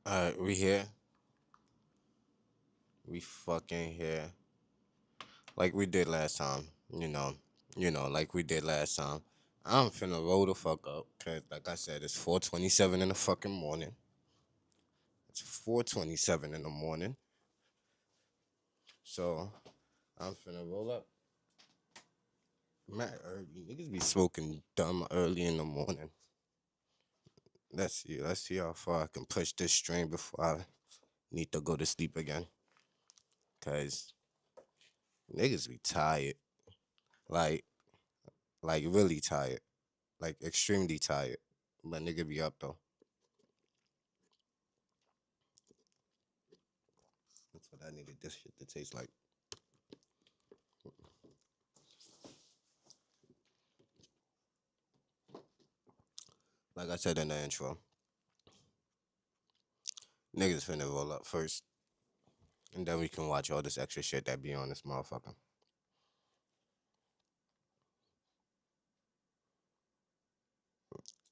Alright, we here. We fucking here. Like we did last time. Like we did last time. I'm finna roll the fuck up. Cause like I said, it's 4:27 in the fucking morning. It's 4:27 in the morning. So I'm finna roll up. Mad early. Niggas be smoking dumb early in the morning. Let's see how far I can push this strain before I need to go to sleep again. Cause niggas be tired. Like like really tired. Like extremely tired. But nigga be up though. That's what I needed this shit to taste like. Like I said in the intro, niggas finna roll up first, and then we can watch all this extra shit that be on this motherfucker.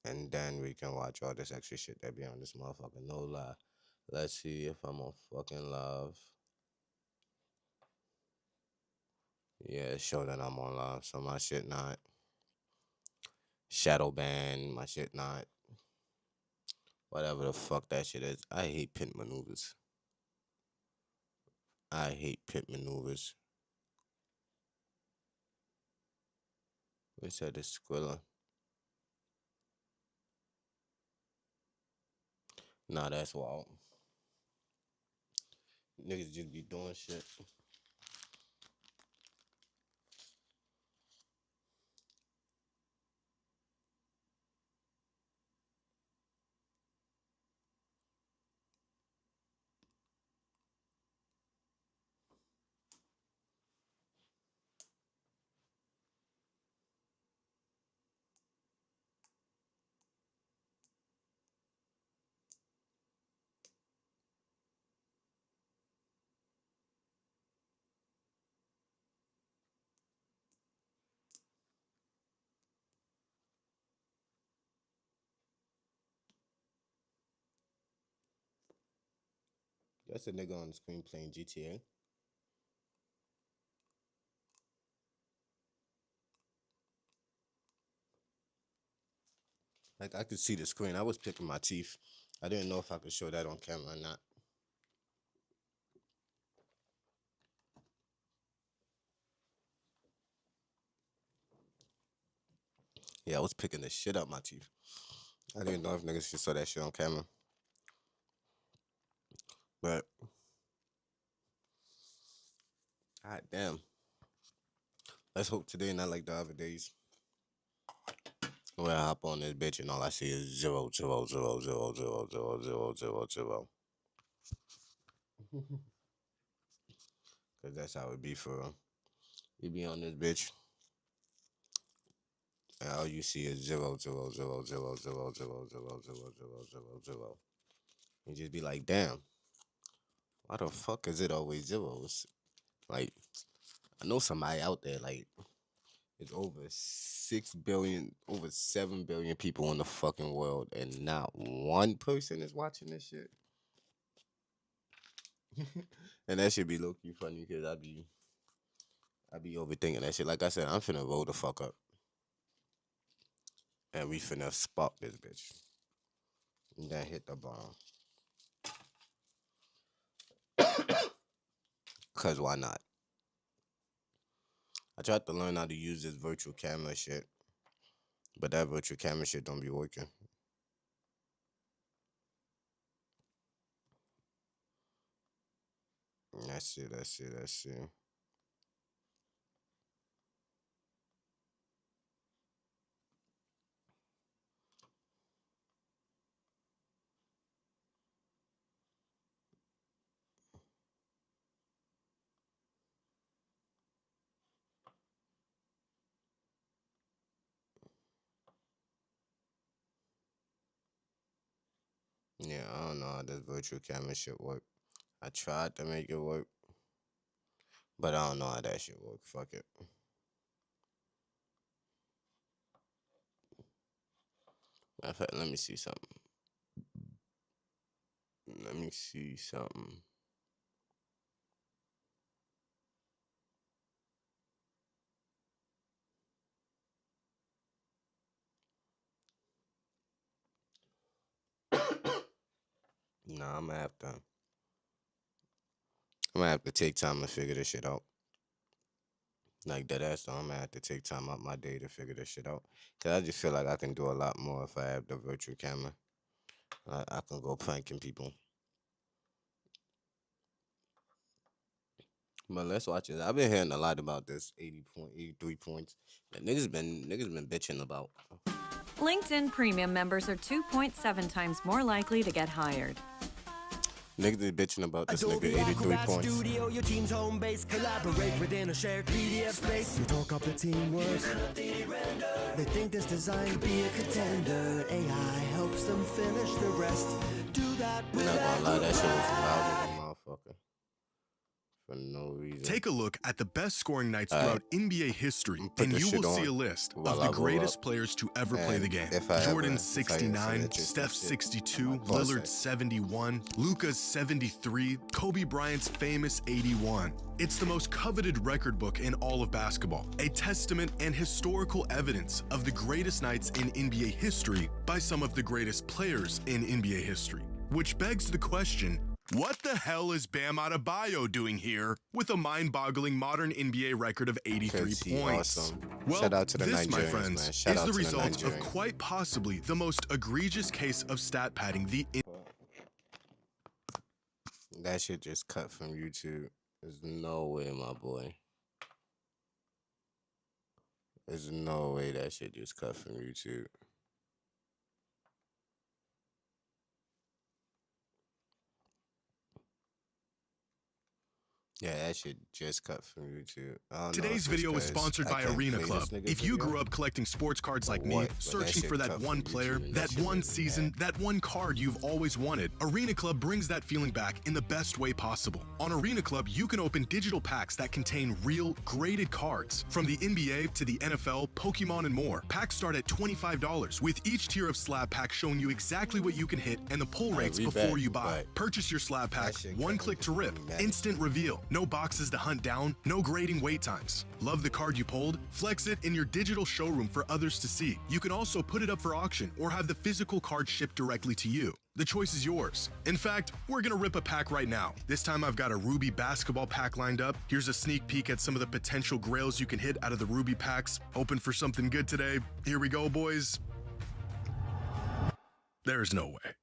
And then we can watch all this extra shit that be on this motherfucker. No lie. Let's see if I'm on fucking live. Yeah, it show that I'm on live, so my shit not shadow ban. My shit not whatever the fuck that shit is. I hate pit maneuvers. I hate pit maneuvers. We said it's Squilla. Nah, that's wild. Niggas just be doing shit. That's a nigga on the screen playing GTA. Like I could see the screen. I was picking my teeth. I didn't know if I could show that on camera or not. Yeah, I was picking the shit out my teeth. I didn't know if niggas should saw that shit on camera. But god damn. Let's hope today not like the other days. When I hop on this bitch and all I see is 0, 0, 0, 0, 0, 0, 0, 0, 0, 0. Cause that's how it be for real. You be on this bitch and all you see is 0, 0, 0, 0, 0, 0, 0, 0, 0, 0, 0, 0. You just be like, damn, why the fuck is it always zeros? Like, I know somebody out there, like, it's over 6 billion, over 7 billion people in the fucking world, and not one person is watching this shit. And that should be low key funny because I be overthinking that shit. Like I said, I'm finna roll the fuck up, and we finna spot this bitch, and then hit the bomb. Cause why not? I tried to learn how to use this virtual camera shit, but that virtual camera shit don't be working. Let's see, let's see, let's see. Yeah, I don't know how this virtual camera shit work. I tried to make it work, but I don't know how that shit work. Fuck it. Matter of fact, let me see something. me see something. Nah, I'm gonna have to take time to figure this shit out. Like that ass, though, I'm gonna have to take time out my day to figure this shit out. Cause I just feel like I can do a lot more if I have the virtual camera. I can go pranking people. But let's watch it. I've been hearing a lot about this 83 points that niggas been bitching about. LinkedIn Premium members are 2.7 times more likely to get hired. Niggas is bitching about this nigga 83 points. Studio, your team's home base, collaborate within a shared PDF space. You talk up the teamwork. They think this design to be a contender. AI helps them finish the rest. Do that I'm not gonna lie, that shit was loud as a motherfucker. For no reason. Take a look at the best scoring nights throughout NBA history, Put and this you shit will see on a list while of I the go greatest up. players to ever play the game. If I Jordan ever- 69, if I ever Steph shit, 62, I'll pause Lillard it. 71, Luka's 73, Kobe Bryant's famous 81. It's the most coveted record book in all of basketball, a testament and historical evidence of the greatest nights in NBA history by some of the greatest players in NBA history. Which begs the question, what the hell is Bam Adebayo doing here with a mind-boggling modern NBA record of 83 'Cause he points? awesome. Well, Shout out to the this, my Nigerians, friends, man. Shout is out the to the result of Nigerians. quite possibly the most egregious case of stat padding the That shit just cut from YouTube. There's no way, my boy. There's no way that shit just cut from YouTube. Yeah, that shit just cut from YouTube. I don't know Today's if it's video is 'cause sponsored I by can't Arena play Club. this nigga's If you video. grew up collecting sports cards like me, What? But that searching shit for that cut one from player, YouTube and that that shit one was season, bad. that one card you've always wanted, Arena Club brings that feeling back in the best way possible. On Arena Club, you can open digital packs that contain real, graded cards. From the NBA to the NFL, Pokemon, and more. Packs start at $25, with each tier of slab pack showing you exactly what you can hit and the pull rates we before bet, you buy. but Purchase your slab pack, shit one cut click to from rip, YouTube, man. instant reveal, no boxes to hunt down, no grading wait times. Love the card you pulled? Flex it in your digital showroom for others to see. You can also put it up for auction or have the physical card shipped directly to you. The choice is yours. In fact, we're gonna rip a pack right now. This time I've got a Ruby basketball pack lined up. Here's a sneak peek at some of the potential grails you can hit out of the Ruby packs. Hoping for something good today. Here we go, boys. There's no way.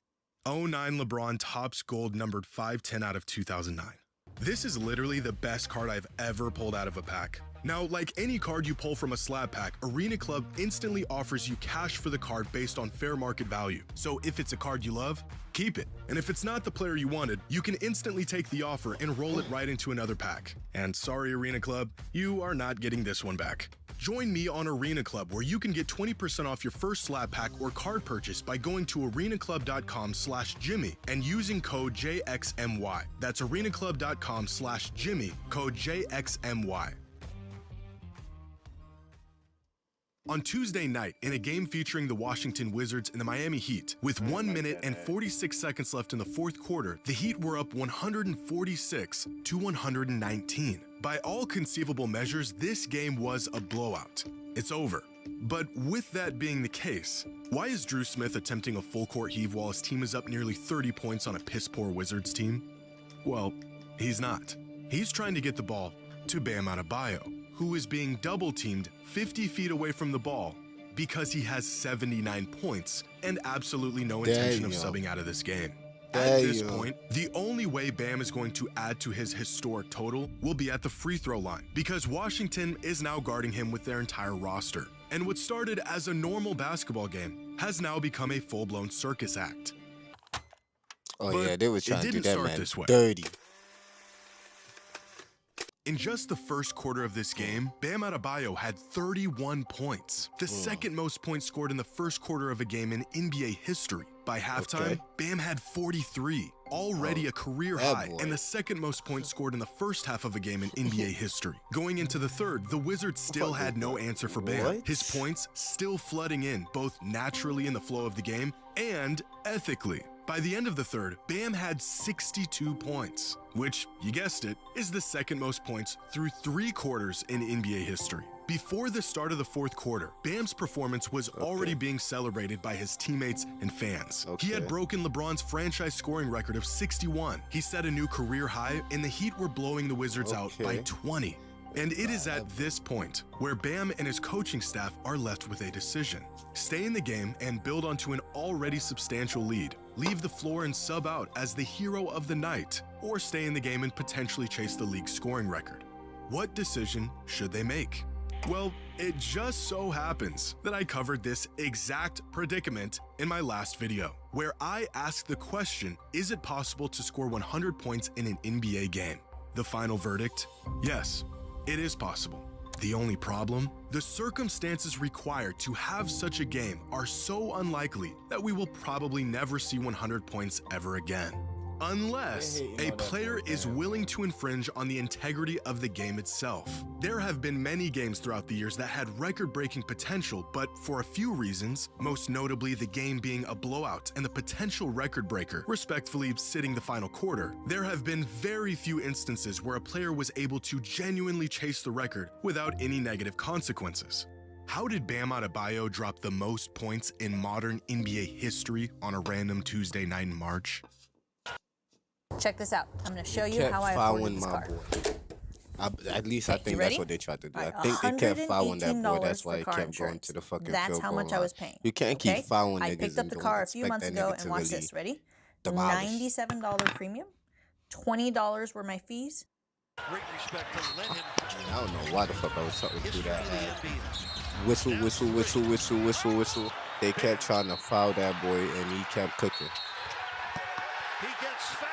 09 LeBron Topps Gold numbered 510 out of 2009. This is literally the best card I've ever pulled out of a pack. Now, like any card you pull from a slab pack, Arena Club instantly offers you cash for the card based on fair market value. So if it's a card you love, keep it. And if it's not the player you wanted, you can instantly take the offer and roll it right into another pack. And sorry, Arena Club, you are not getting this one back. Join me on Arena Club, where you can get 20% off your first slab pack or card purchase by going to arenaclub.com/Jimmy and using code JXMY. That's arenaclub.com/Jimmy, code JXMY. On Tuesday night, in a game featuring the Washington Wizards and the Miami Heat, with 1 minute and 46 seconds left in the fourth quarter, the Heat were up 146 to 119. By all conceivable measures, this game was a blowout. It's over. But with that being the case, why is Drew Smith attempting a full court heave while his team is up nearly 30 points on a piss-poor Wizards team? Well, he's not. He's trying to get the ball to Bam Adebayo, who is being double-teamed 50 feet away from the ball because he has 79 points and absolutely no intention of Damn. subbing out of this game. At this Damn. point, the only way Bam is going to add to his historic total will be at the free throw line, because Washington is now guarding him with their entire roster. And what started as a normal basketball game has now become a full-blown circus act. Oh But yeah, they was it trying to do didn't that start man this way. dirty. In just the first quarter of this game, Bam Adebayo had 31 points, the second most points scored in the first quarter of a game in NBA history. By halftime, Okay. Bam had 43, already a career that high, boy. and the second most points scored in the first half of a game in NBA history. Going into the third, the Wizards still What? had no answer for Bam. What? His points still flooding in, both naturally in the flow of the game and ethically. By the end of the third, Bam had 62 points, which, you guessed it, is the second most points through 3 quarters in NBA history. Before the start of the fourth quarter, Bam's performance was already being celebrated by his teammates and fans. He had broken LeBron's franchise scoring record of 61. He set a new career high, and the Heat were blowing the Wizards out by 20. And it is at this point where Bam and his coaching staff are left with a decision. Stay in the game and build onto an already substantial lead. Leave the floor and sub out as the hero of the night, or stay in the game and potentially chase the league's scoring record. What decision should they make? Well, it just so happens that I covered this exact predicament in my last video, where I asked the question, is it possible to score 100 points in an NBA game? The final verdict? Yes, it is possible. The only problem? The circumstances required to have such a game are so unlikely that we will probably never see 100 points ever again. Unless a player is willing to infringe on the integrity of the game itself. There have been many games throughout the years that had record-breaking potential, but for a few reasons, most notably the game being a blowout and the potential record breaker respectfully sitting the final quarter, there have been very few instances where a player was able to genuinely chase the record without any negative consequences. How did Bam Adebayo drop the most points in modern NBA history on a random Tuesday night in March? Check this out. I'm going to show you how I afforded this car. At least I think that's what they tried to do. I think they kept fouling that boy. That's why he kept going to the fucking field goal line. That's how much I was paying. You can't keep fouling niggas. I picked up the car a few months ago, and watch this. Ready? $97 premium. $20 were my fees. Great respect to let him. I don't know why the fuck I was talking through that. Whistle, whistle, whistle, whistle, whistle, whistle. They kept trying to foul that boy, and he kept cooking. He gets fouled.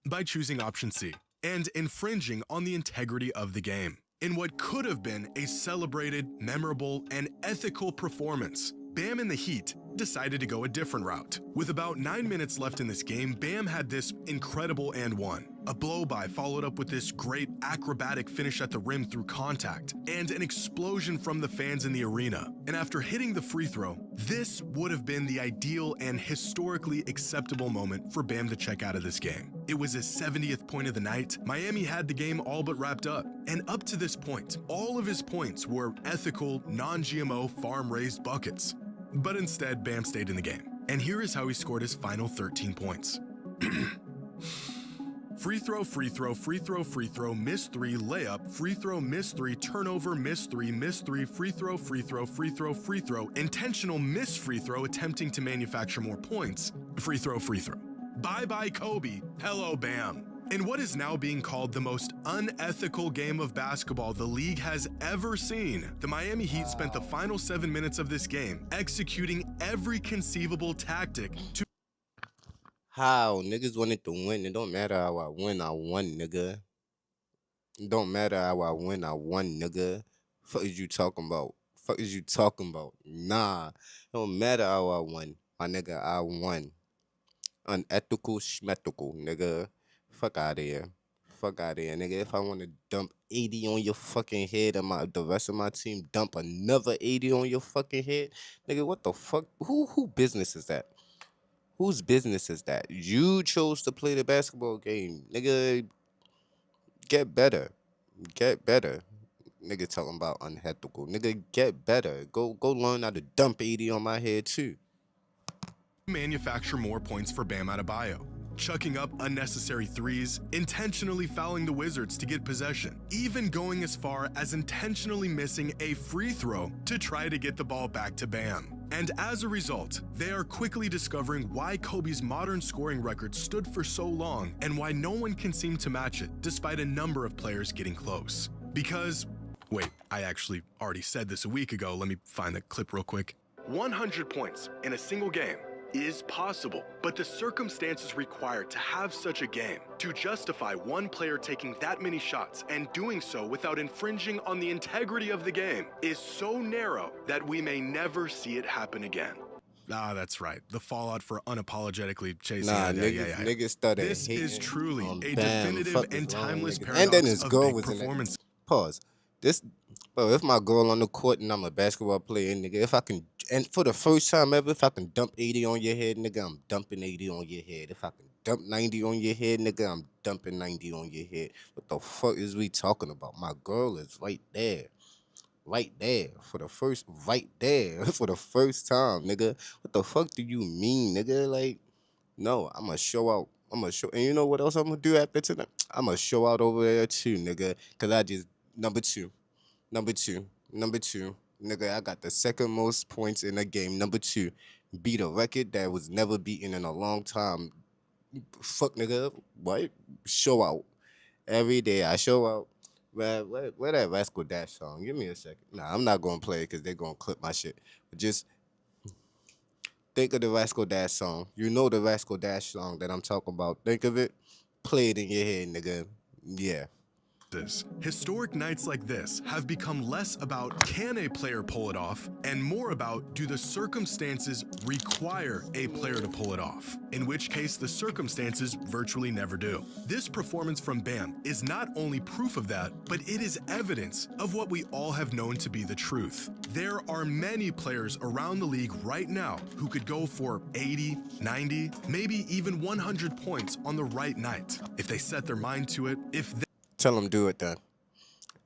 By choosing option C and infringing on the integrity of the game. In what could have been a celebrated, memorable, and ethical performance, Bam and the Heat decided to go a different route. With about 9 minutes left in this game, Bam had this incredible and one. A blow-by followed up with this great acrobatic finish at the rim through contact, and an explosion from the fans in the arena. And after hitting the free throw, this would have been the ideal and historically acceptable moment for Bam to check out of this game. It was his 70th point of the night. Miami had the game all but wrapped up. And up to this point, all of his points were ethical, non-GMO, farm-raised buckets. But instead, Bam stayed in the game. And here is how he scored his final 13 points. Free throw, free throw, free throw, free throw, miss 3, layup, free throw, miss 3, turnover, miss 3, free throw, free throw, free throw, free throw, intentional miss free throw, attempting to manufacture more points, free throw, free throw. Bye-bye Kobe, hello Bam. In what is now being called the most unethical game of basketball the league has ever seen, the Miami Heat spent the final 7 minutes of this game executing every conceivable tactic to How niggas wanted to win. It don't matter how I win, I won, nigga. It don't matter how I win, I won, nigga. Fuck is you talking about? Fuck is you talking about? Nah. It don't matter how I won. My nigga, I won. Unethical, schmethical, nigga. Fuck out of here. Fuck out of here, nigga. If I want to dump 80 on your fucking head and the rest of my team dump another 80 on your fucking head, nigga, what the fuck? Who business is that? Whose business is that? You chose to play the basketball game. Nigga, get better. Get better. Nigga talking about unethical. Nigga, get better. Go learn how to dump 80 on my head too. manufacture more points for Bam Adebayo, chucking up unnecessary threes, intentionally fouling the Wizards to get possession, even going as far as intentionally missing a free throw to try to get the ball back to Bam. And as a result, they are quickly discovering why Kobe's modern scoring record stood for so long and why no one can seem to match it despite a number of players getting close. Because, wait, I actually already said this a week ago, let me find the clip real quick. 100 points in a single game is possible, but the circumstances required to have such a game, to justify one player taking that many shots and doing so without infringing on the integrity of the game, is so narrow that we may never see it happen again. Ah, that's right. The fallout for unapologetically chasing. Niggas started This hating is truly on a Bam. definitive Fuck and is wrong with timeless niggas. paradox And then his of girl big was in performance. Pause. This, bro, if my girl on the court and I'm a basketball player, nigga, And for the first time ever, if I can dump 80 on your head, nigga, I'm dumping 80 on your head. If I can dump 90 on your head, nigga, I'm dumping 90 on your head. What the fuck is we talking about? My girl is right there. Right there. For the first time, nigga. What the fuck do you mean, nigga? Like, no, I'm gonna show out. And you know what else I'm gonna do after tonight? I'm gonna show out over there too, nigga. Cause I just, number two. Nigga, I got the second most points in the game. Number 2, beat a record that was never beaten in a long time. Fuck, nigga. What? Show out. Every day I show out. Where that Rascal Dash song? Give me a second. Nah, I'm not gonna play it because they're gonna clip my shit. But just think of the Rascal Dash song. You know the Rascal Dash song that I'm talking about. Think of it. Play it in your head, nigga. Yeah. Historic nights like this have become less about can a player pull it off and more about do the circumstances require a player to pull it off, in which case the circumstances virtually never do. This performance from Bam is not only proof of that, but it is evidence of what we all have known to be the truth. There are many players around the league right now who could go for 80, 90, maybe even 100 points on the right night if they set their mind to it, Tell them do it then.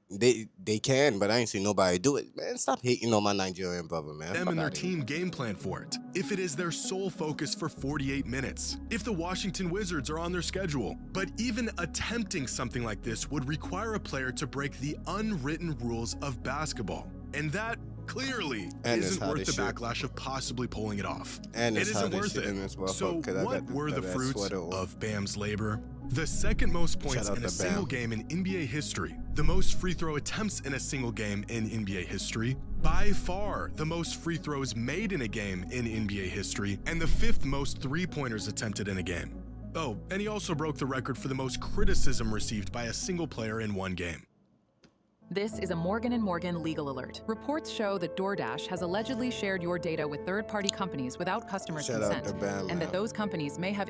They can, but I ain't seen nobody do it. Man, stop hating on my Nigerian brother, man. Them and their team game plan for it. If it is their sole focus for 48 minutes. If the Washington Wizards are on their schedule. But even attempting something like this would require a player to break the unwritten rules of basketball. And that clearly isn't worth the backlash of possibly pulling it off. And it isn't worth it. So what were the fruits of Bam's labor? The second most points in a single game in NBA history, the most free throw attempts in a single game in NBA history, by far the most free throws made in a game in NBA history, and the 5th most three-pointers attempted in a game. Oh, and he also broke the record for the most criticism received by a single player in one game. This is a Morgan & Morgan legal alert. Reports show that DoorDash has allegedly shared your data with third-party companies without customer consent, and that those companies may have...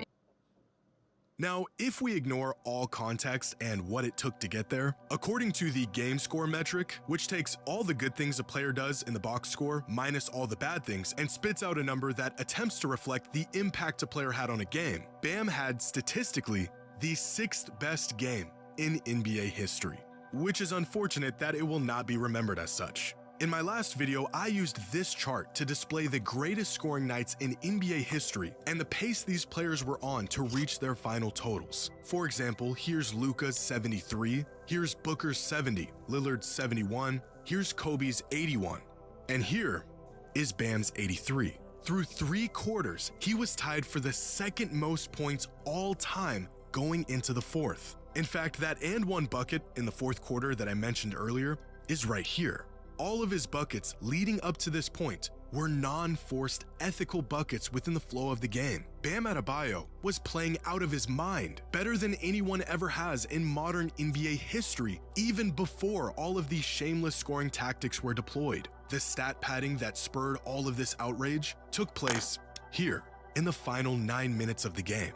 Now, if we ignore all context and what it took to get there, according to the game score metric, which takes all the good things a player does in the box score minus all the bad things and spits out a number that attempts to reflect the impact a player had on a game, Bam had statistically the 6th best game in NBA history, which is unfortunate that it will not be remembered as such. In my last video, I used this chart to display the greatest scoring nights in NBA history and the pace these players were on to reach their final totals. For example, here's Luka's 73, here's Booker's 70, Lillard's 71, here's Kobe's 81, and here is Bam's 83. Through 3 quarters, he was tied for the 2nd most points all time going into the 4th. In fact, that and 1 bucket in the 4th quarter that I mentioned earlier is right here. All of his buckets leading up to this point were non-forced ethical buckets within the flow of the game. Bam Adebayo was playing out of his mind, better than anyone ever has in modern NBA history, even before all of these shameless scoring tactics were deployed. The stat padding that spurred all of this outrage took place here in the final 9 minutes of the game.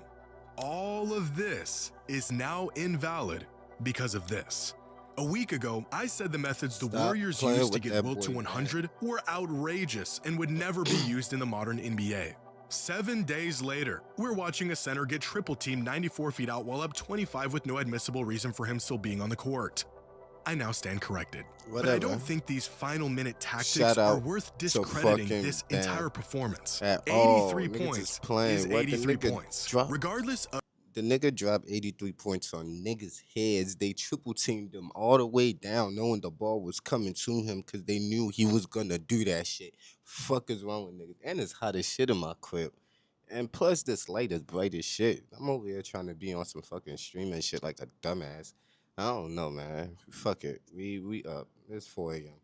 All of this is now invalid because of this. A week ago, I said the methods the Warriors used to get Wilt to 100 were outrageous and would never be used in the modern NBA. 7 days later, we're watching a center get triple-teamed 94 feet out while up 25 with no admissible reason for him still being on the court. I now stand corrected. But I don't think these final minute tactics are worth discrediting this entire performance. 83 points is 83 points. Regardless of... The nigga dropped 83 points on niggas' heads. They triple-teamed him all the way down, knowing the ball was coming to him because they knew he was going to do that shit. Fuck is wrong with niggas? And it's hot as shit in my crib. And plus, this light is bright as shit. I'm over here trying to be on some fucking streaming shit like a dumbass. I don't know, man. Fuck it. We up. It's 4 a.m.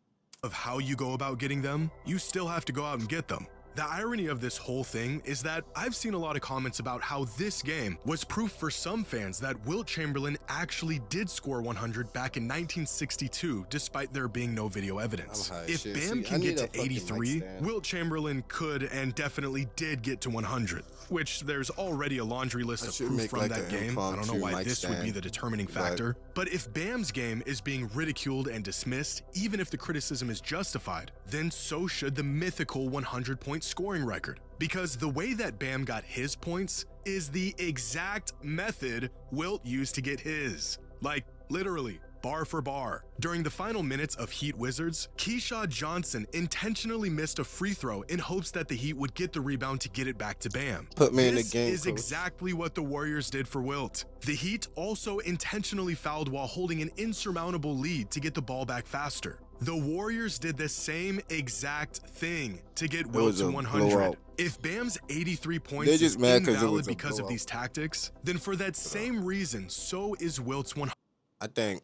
Of how you go about getting them, you still have to go out and get them. The irony of this whole thing is that I've seen a lot of comments about how this game was proof for some fans that Wilt Chamberlain actually did score 100 back in 1962, despite there being no video evidence. If Bam can get to 83, Wilt Chamberlain could and definitely did get to 100, which there's already a laundry list of proof from that game. I don't know why this would be the determining factor. But if Bam's game is being ridiculed and dismissed, even if the criticism is justified, then so should the mythical 100-point scoring record. Because the way that Bam got his points is the exact method Wilt used to get his. Like, literally, bar for bar. During the final minutes of Heat Wizards, Keyshawn Johnson intentionally missed a free throw in hopes that the Heat would get the rebound to get it back to Bam. Put me in the game, This is exactly what the Warriors did for Wilt. The Heat also intentionally fouled while holding an insurmountable lead to get the ball back faster. The Warriors did the same exact thing to get Wilt to 100. If Bam's 83 points is invalid because of these tactics, then for that same reason, so is Wilt's 100. I think,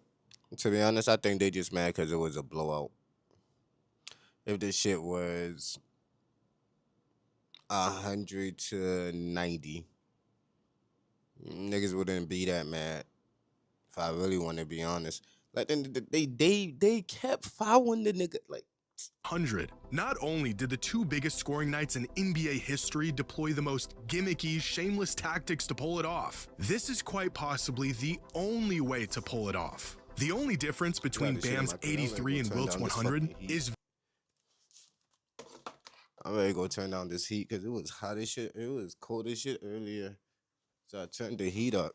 to be honest, I think they just mad because it was a blowout. If this shit was 100 to 90, niggas wouldn't be that mad. If I really want to be honest. Like, they kept fouling the nigga, like. 100. Not only did the two biggest scoring nights in NBA history deploy the most gimmicky, shameless tactics to pull it off, this is quite possibly the only way to pull it off. The only difference between Bam's 83 and Wilt's 100 is... I'm ready to go turn down this heat because it was hot as shit. It was cold as shit earlier. So I turned the heat up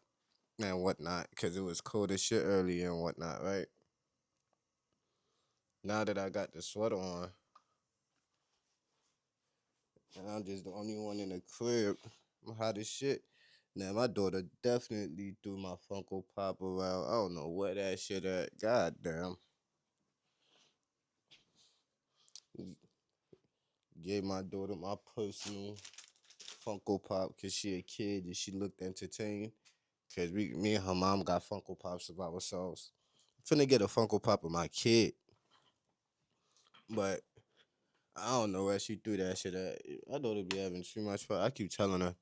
and whatnot because it was cold as shit earlier and whatnot, right? Now that I got the sweater on, and I'm just the only one in the crib, I'm hot as shit. Now, my daughter definitely threw my Funko Pop around. I don't know where that shit at. God damn. Gave my daughter my personal Funko Pop because she a kid and she looked entertained. Because me and her mom got Funko Pops of ourselves. Finna get a Funko Pop of my kid. But I don't know where she threw that shit at. My daughter be having too much fun. I keep telling her,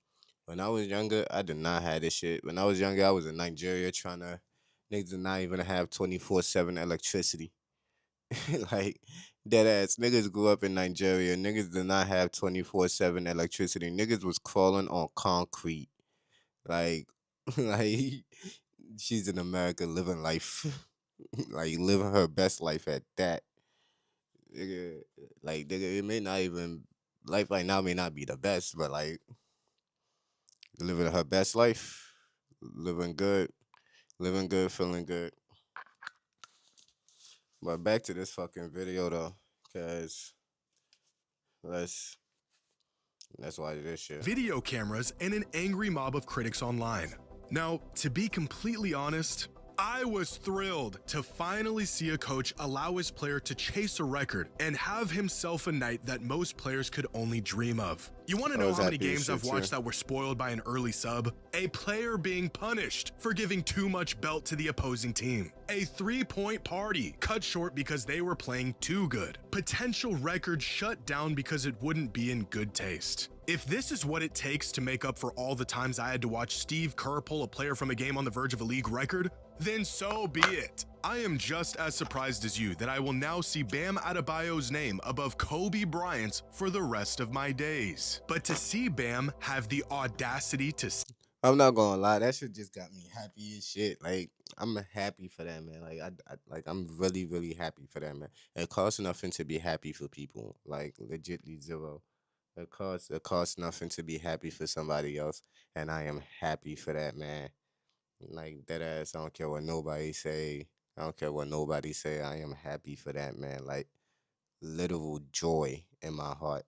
when I was younger, I did not have this shit. When I was younger, I was in Nigeria trying to, niggas did not even have 24/7 electricity. Like, dead ass. Niggas grew up in Nigeria. Niggas did not have 24/7 electricity. Niggas was crawling on concrete. Like, she's in America living life. Like, living her best life at that. Nigga, like, nigga, it may not even, life right now may not be the best, but, like, living her best life, living good, feeling good. But back to this fucking video, though, because let's watch this shit. Video cameras and an angry mob of critics online. Now, to be completely honest, I was thrilled to finally see a coach allow his player to chase a record and have himself a night that most players could only dream of. You want to know how many games I've watched that were spoiled by an early sub? A player being punished for giving too much belt to the opposing team. A 3-point party cut short because they were playing too good. Potential record shut down because it wouldn't be in good taste. If this is what it takes to make up for all the times I had to watch Steve Kerr pull a player from a game on the verge of a league record, then so be it. I am just as surprised as you that I will now see Bam Adebayo's name above Kobe Bryant's for the rest of my days. But to see Bam have the audacity to... I'm not gonna lie, that shit just got me happy as shit. Like, I'm happy for that, man. Like, I'm really, really happy for that, man. It costs nothing to be happy for people. Like, legitly zero. It costs nothing to be happy for somebody else, and I am happy for that, man. Like, that ass, I don't care what nobody say. I don't care what nobody say. I am happy for that, man. Like, literal joy in my heart.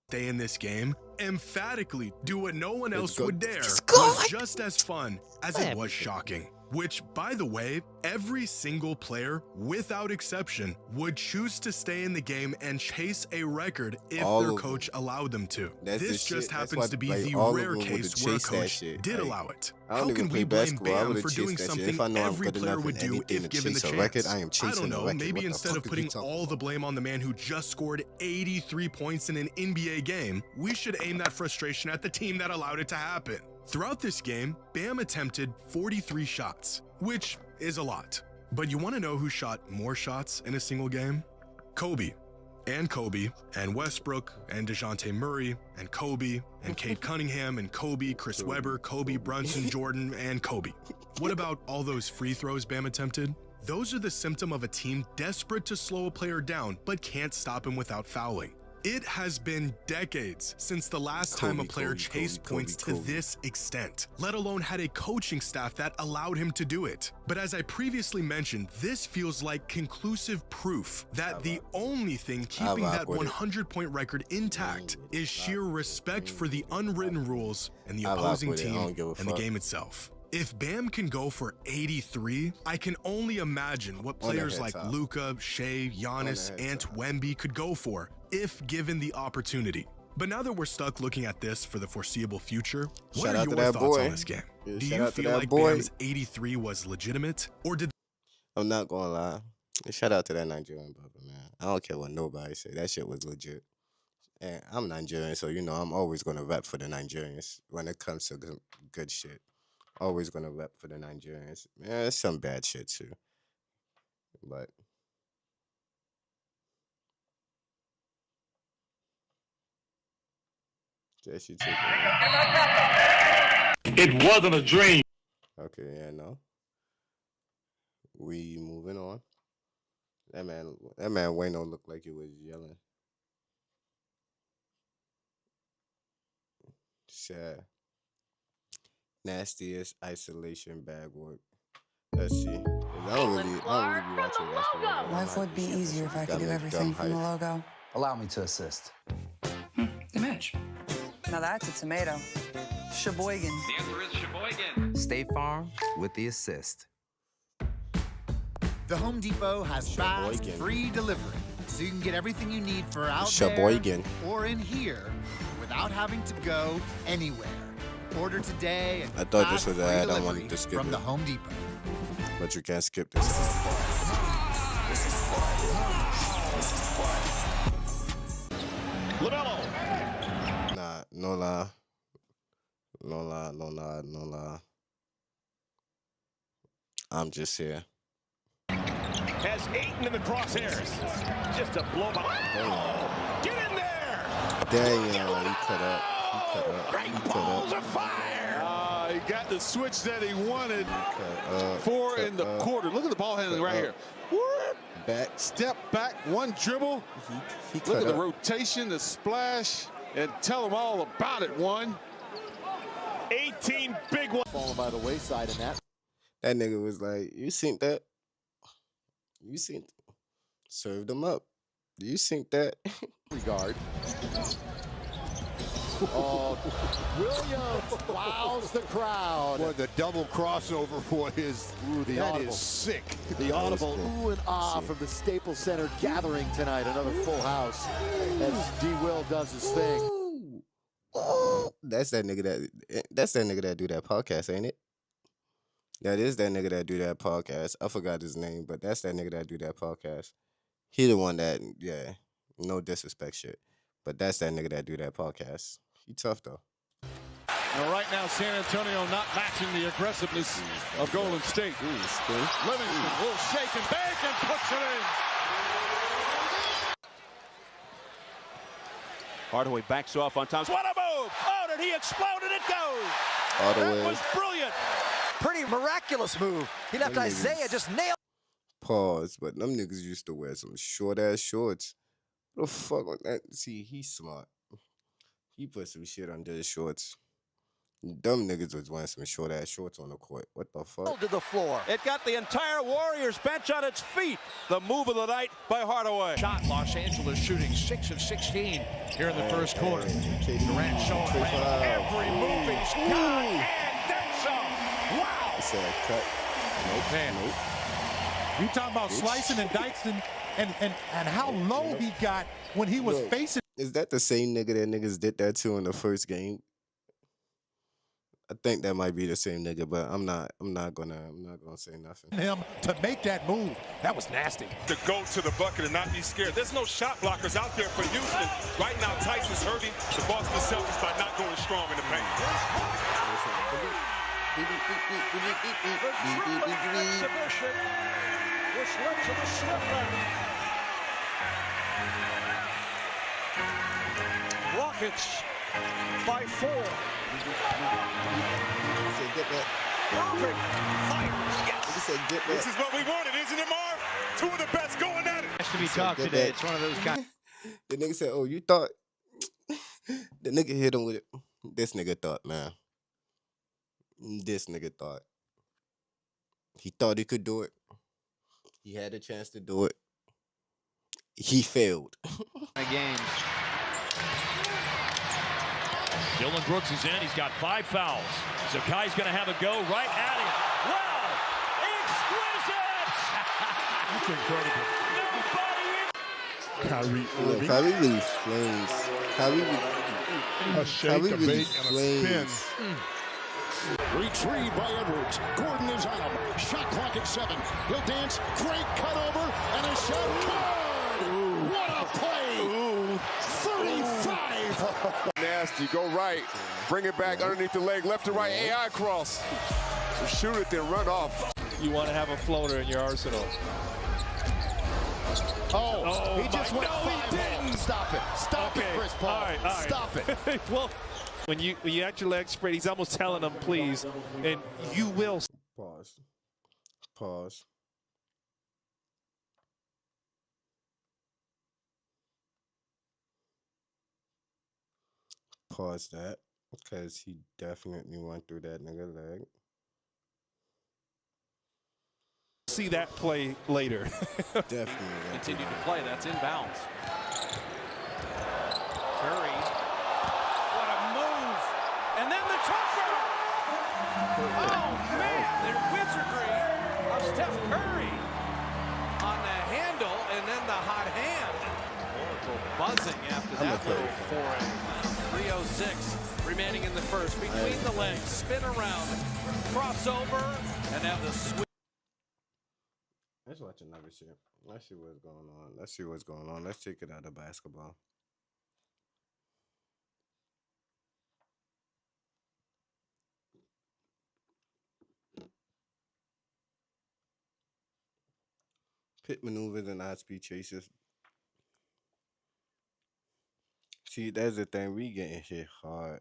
Stay in this game, emphatically do what no one else would dare. Was just as fun as it was shocking. which, by the way, every single player, without exception, would choose to stay in the game and chase a record if their coach allowed them to. This just happens to be the rare case where a coach did allow it. How can we blame Bam for doing something every player would do if given the chance? I don't know, maybe instead of putting all the blame on the man who just scored 83 points in an NBA game, we should aim that frustration at the team that allowed it to happen. Throughout this game, Bam attempted 43 shots, which is a lot. But you want to know who shot more shots in a single game? Kobe, and Westbrook, and DeJounte Murray, and Kobe, and Cade Cunningham, and Kobe, Chris Webber, Kobe, Brunson, Jordan, and Kobe. What about all those free throws Bam attempted? Those are the symptom of a team desperate to slow a player down, but can't stop him without fouling. It has been decades since the last time a player chased points to this extent, let alone had a coaching staff that allowed him to do it. But as I previously mentioned, this feels like conclusive proof that the only thing keeping that 100-point record intact is sheer respect for the unwritten rules and the opposing team and the game itself. If Bam can go for 83, I can only imagine what players like Luka, Shea, Giannis, and Wemby could go for if given the opportunity. But now that we're stuck looking at this for the foreseeable future, what are your thoughts on this game? Do you feel like Bam's 83 was legitimate, or did... I'm not gonna lie. Shout out to that Nigerian brother, man. I don't care what nobody say. That shit was legit. And I'm Nigerian, so, you know, I'm always gonna rap for the Nigerians when it comes to good shit. Always gonna rap for the Nigerians. Man, there's some bad shit too. But Jesse too. It wasn't a dream. Okay, yeah, no. We moving on. That man Wayne don't look like he was yelling. Sad. Nastiest isolation bag work. Let's see. I don't really be watching basketball. Life would be easier if I could do everything from the logo. Allow me to assist. Image. Now that's a tomato. Sheboygan. The answer is Sheboygan. State Farm with the assist. The Home Depot has fast, free delivery, so you can get everything you need for out Sheboygan there or in here without having to go anywhere. Order today and I thought this was an ad. I wanted to skip from it. the Home Depot. But you can't skip this. LaMelo. Nah, no lie. No lie, no lie, no lie. I'm just here. Has Ayton in the crosshairs. Just a blow by. Oh, get in there. Damn, he cut up. Great balls of fire. He got the switch that he wanted. Four in the quarter. Look at the ball handling right here. Back. Step back, one dribble. He Look at the rotation, the splash, and tell them all about it, one. 18 big ones. Falling by the wayside in that. That nigga was like, you seen that? You seen served him up. Do you seen that? Regard. Oh, Williams wows the crowd. Boy, the double crossover for his, that is sick. The audible ooh and ah from the Staples Center gathering tonight. Another full house as D. Will does his thing. That's that nigga that do that podcast, ain't it? That is that nigga that do that podcast. I forgot his name, but that's that nigga that do that podcast. He the one that, yeah, no disrespect shit. But that's that nigga that do that podcast. He tough though. Now, right now, San Antonio not matching the aggressiveness of Golden State. Livingston will shake and bake and puts it in. Hardaway backs off on Thompson. What a move! Oh, did he explode and it goes? Hardaway. That was brilliant. Pretty miraculous move. He left Isaiah just nailed. Pause, but them niggas used to wear some short ass shorts. What the fuck was that? See, he's smart. He put some shit under his shorts. Dumb niggas was wearing some short ass shorts on the court. What the fuck? To the floor. It got the entire Warriors bench on its feet. The move of the night by Hardaway. Shot Los Angeles shooting 6 of 16 here in the first quarter. Durant showing every move he's got and then some. Wow. He said cut. Man. You talking about slicing and dicing and how low he got when he was facing. Is that the same nigga that niggas did that to in the first game? I think that might be the same nigga, but I'm not gonna say nothing. Him to make that move, that was nasty. To go to the bucket and not be scared. There's no shot blockers out there for Houston. Right now, Tyson's hurting the Boston Celtics by not going strong in the paint. Which led to the slipper. Rockets by 4. Perfect fight. Yes. This is what we wanted, isn't it, Marv? Two of the best going at it. Has to be talked today. It's one of those guys. The nigga said, "Oh, you thought?" The nigga hit him with it. This nigga thought, man. This nigga thought. He thought he could do it. He had a chance to do it. He failed. Games. Dylan Brooks is in. He's got 5 fouls. So Kai's going to have a go right at him. Wow! Exquisite! Kyrie Nobody Irving. Kyrie really flames. A shake, a really bake, and a spin. Retrieved by Edwards. Gordon is on him. Shot clock at 7. He'll dance. Great cut over. And a shot. Good! What a play! 35! Nasty, go right. Bring it back underneath the leg. Left to right, AI cross. Shoot it, then run off. You want to have a floater in your arsenal. Oh, he just went 5. Stop it. Stop it, Chris Paul. All right. Stop it. Well, when you got your legs spread, he's almost telling them, please, and you will. Pause. Pause that, because he definitely went through that nigga leg. See that play later. Definitely. Continue to play. That's inbounds. Curry. What a move. And then the Tucker. Oh, man. The wizardry of Steph Curry on the handle and then the hot hand. Oracle buzzing after that little foray. 3:06 remaining in the first. Between the legs. Spin around. Crossover. And now the switch. Let's watch another shit. Let's see what's going on. Let's take it out of basketball. Pit maneuvers and high-speed chases. See, that's the thing. We getting hit hard.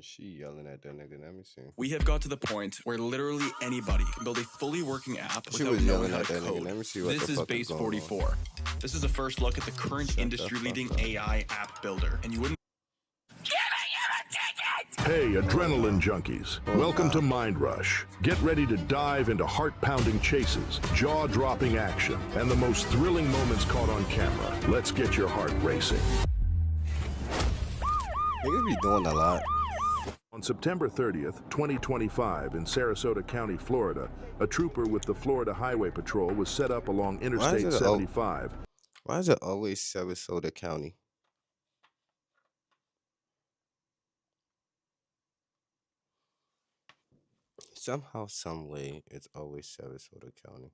She yelling at that nigga. Let me see. We have got to the point where literally anybody can build a fully working app She without was knowing yelling how at to that nigga. code. Let me see what This the is fuck is Base going 44. This is a first look at the current industry-leading AI app builder, and you wouldn't. Hey, adrenaline junkies. Welcome to Mind Rush. Get ready to dive into heart-pounding chases, jaw-dropping action, and the most thrilling moments caught on camera. Let's get your heart racing. Niggas be doing a lot. On September 30th, 2025, in Sarasota County, Florida, a trooper with the Florida Highway Patrol was set up along Interstate 75. Why is it always Sarasota County? Somehow, some way, it's always Sarasota County.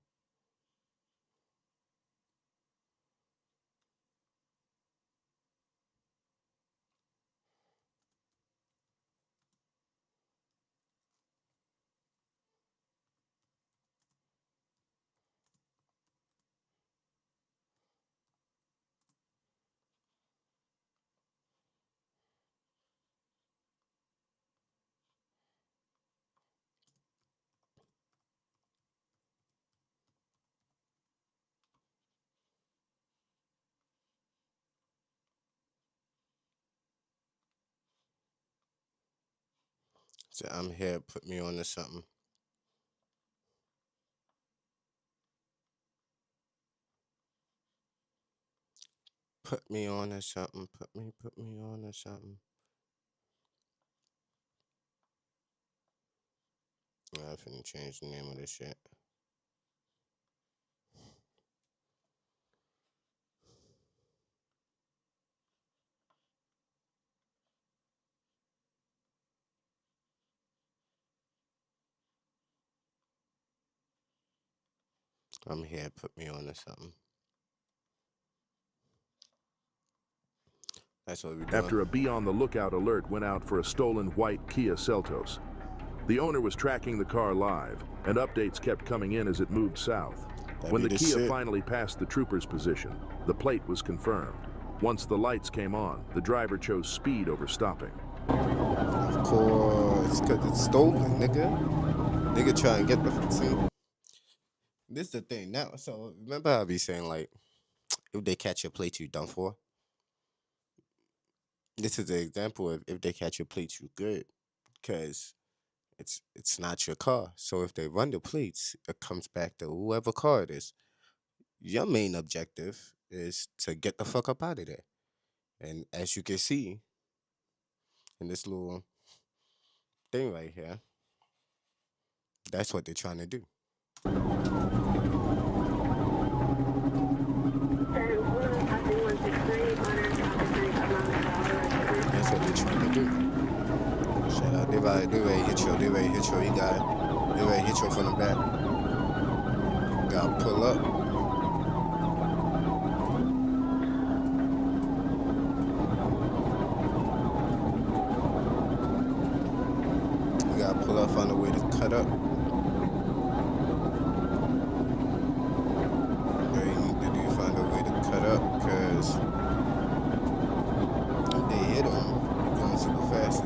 So I'm here, put me on to something. put me on or something. Put me on or something. I'm finna change the name of this shit. I'm here, put me on or something. That's what we do. After a be on the lookout alert went out for a stolen white Kia Seltos. The owner was tracking the car live, and updates kept coming in as it moved south. When the Kia finally passed the trooper's position, the plate was confirmed. Once the lights came on, the driver chose speed over stopping. Of course, because it's stolen, nigga. Nigga try and get the thing. This is the thing now. So remember how I be saying, like, if they catch your plate, you done for? This is the example of if they catch your plate, you good. Because it's not your car. So if they run the plates, it comes back to whoever car it is. Your main objective is to get the fuck up out of there. And as you can see in this little thing right here, that's what they're trying to do. That's what they're trying to do. Shout out, they ready to hit you, you got it. They ready to hit you from the back. Gotta pull up. You gotta pull up, find a way to cut up. Yeah, you need to do, find a way to cut up, because if they hit them, they're going super fast.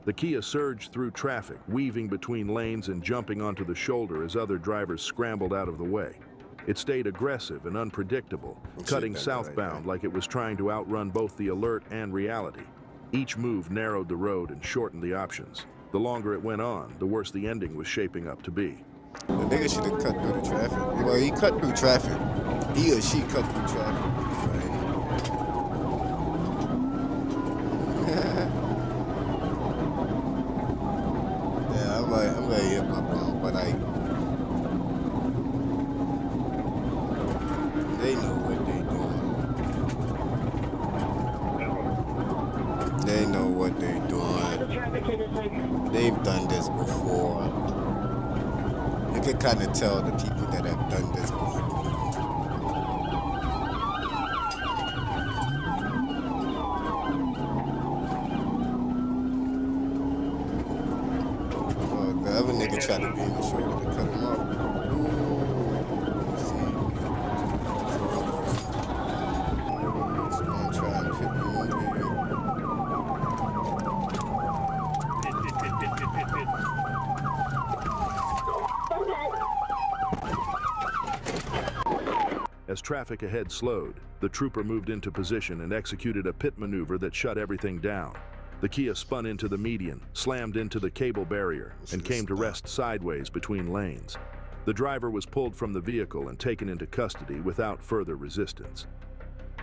The Kia surged through traffic, weaving between lanes and jumping onto the shoulder as other drivers scrambled out of the way. It stayed aggressive and unpredictable, cutting southbound like it was trying to outrun both the alert and reality. Each move narrowed the road and shortened the options. The longer it went on, the worse the ending was shaping up to be. The nigga should have cut through the traffic. Well, he cut through traffic. He or she cut through traffic. Right? Yeah, I'm ready to hit my bum, but like, they know what they doing. They know what they doing. They've done this before. You can kind of tell the people that have done this before. Oh, the other nigga tried to be in the shoulder to cut him off. He's gonna try and hit me. As traffic ahead slowed, the trooper moved into position and executed a pit maneuver that shut everything down. The Kia spun into the median, slammed into the cable barrier, and came to rest sideways between lanes. The driver was pulled from the vehicle and taken into custody without further resistance.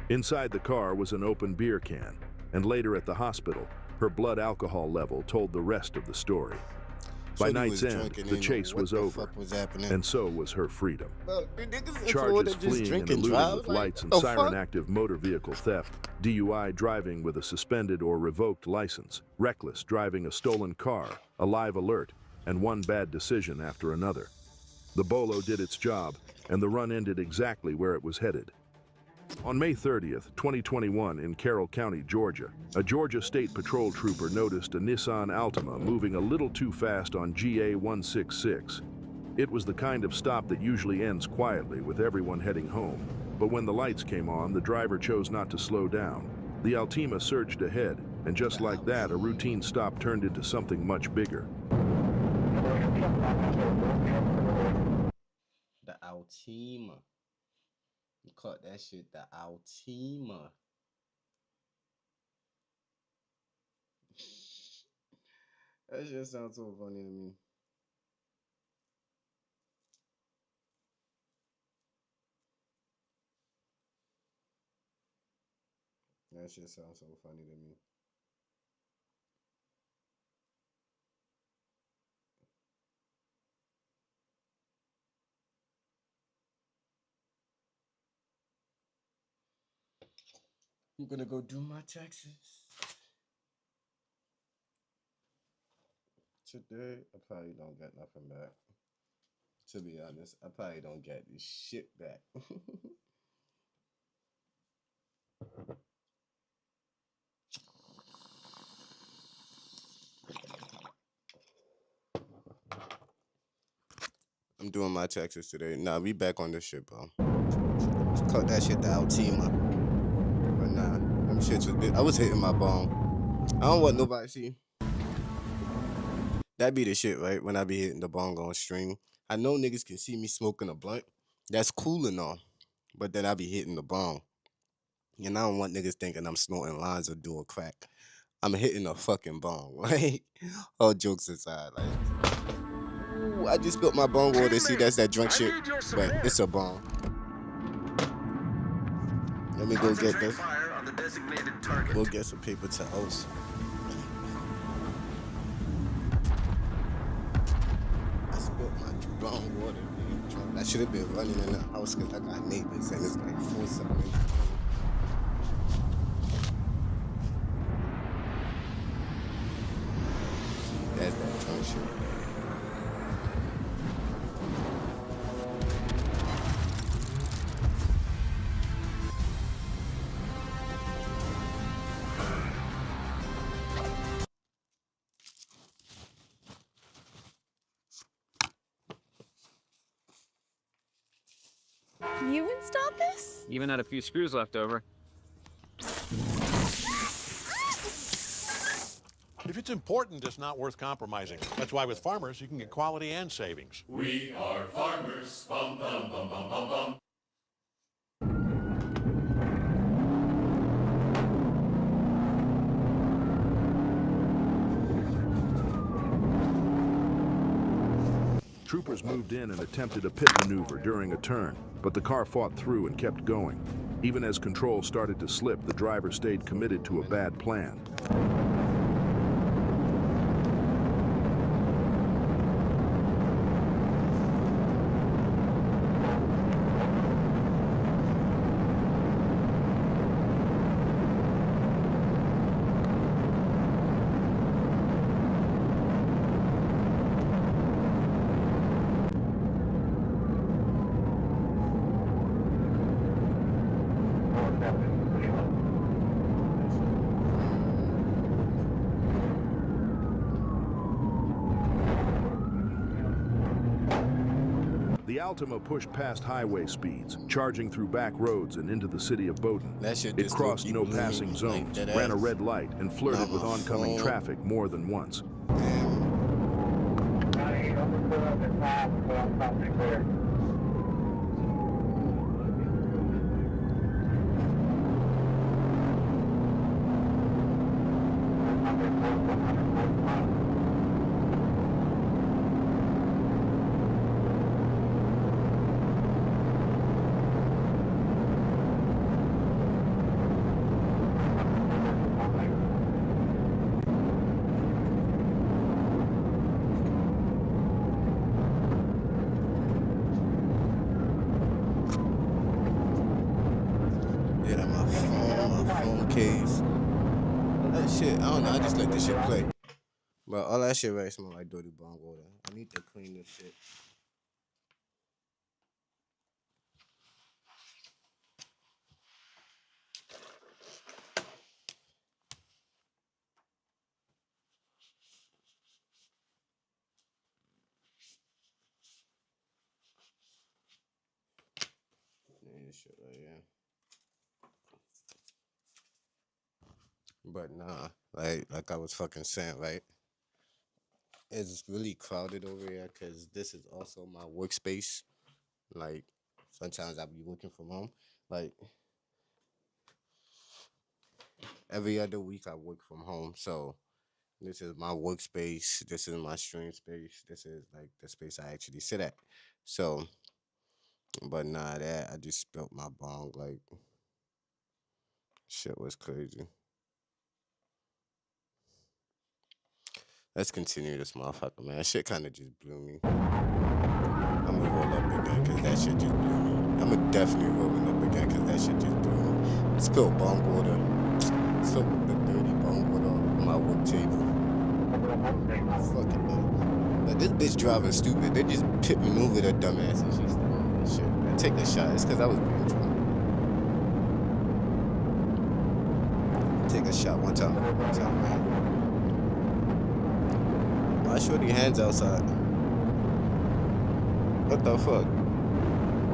Inside the car was an open beer can, and later at the hospital, her blood alcohol level told the rest of the story. By night's end, the chase was over, and so was her freedom. Charges fleeing and eluding with lights and siren-active motor vehicle theft, DUI driving with a suspended or revoked license, reckless driving a stolen car, a live alert, and one bad decision after another. The Bolo did its job, and the run ended exactly where it was headed. On May 30th, 2021, in Carroll County, Georgia, a Georgia State Patrol trooper noticed a Nissan Altima moving a little too fast on GA 166. It was the kind of stop that usually ends quietly with everyone heading home, but when the lights came on, the driver chose not to slow down. The Altima surged ahead, and just like that, a routine stop turned into something much bigger. The Altima. You caught that shit, the Altima. That shit sounds so funny to me. That shit sounds so funny to me. I'm gonna go do my taxes. Today, I probably don't get nothing back. To be honest, I probably don't get this shit back. I'm doing my taxes today. Nah, we back on this shit, bro. Cut that shit out, team. But nah, them shits was I was hitting my bong. I don't want nobody to see. That be the shit, right? When I be hitting the bong on stream. I know niggas can see me smoking a blunt. That's cool and all. But then I be hitting the bong. And I don't want niggas thinking I'm snorting lines or doing crack. I'm hitting a fucking bong, right? All jokes aside, like, ooh, I just spilled my bong water. See, that's that drunk shit, but it's a bong. Let me go get this. Go get some paper towels. I spilled my bong water. I should have been running in the house because I got neighbors and it's like 4-something. That's that drunk shit. You installed this? Even had a few screws left over. If it's important, it's not worth compromising. That's why with Farmers, you can get quality and savings. We are farmers. Bum, bum, bum, bum, bum, bum. Troopers moved in and attempted a pit maneuver during a turn, but the car fought through and kept going. Even as control started to slip, the driver stayed committed to a bad plan. The Altima pushed past highway speeds, charging through back roads and into the city of Bowdoin. It crossed no passing zones, ran a red light, and flirted with oncoming traffic more than once. That shit, I don't know, I just let this shit play. But all that shit right smell like dirty bong water. I need to clean this shit. This shit right here. But nah, like I was fucking saying, right? It's really crowded over here because this is also my workspace. Like, sometimes I'll be working from home. Like, every other week I work from home. So, this is my workspace. This is my stream space. This is, like, the space I actually sit at. So, but nah, I just spilled my bong, like, Shit was crazy. Let's continue this motherfucker, man. That shit kind of just blew me. I'm gonna roll up again because that shit just blew me. I'm gonna definitely rolling up again because that shit just blew me. Spilled bong water. Spilled the dirty bong water on my work table. Fucking man. But this bitch driving stupid. They just pit maneuver their dumbass and shit. Shit, man. Take the shot. It's because I was being drunk. Take a shot one time, man. Why shorty hands outside? What the fuck?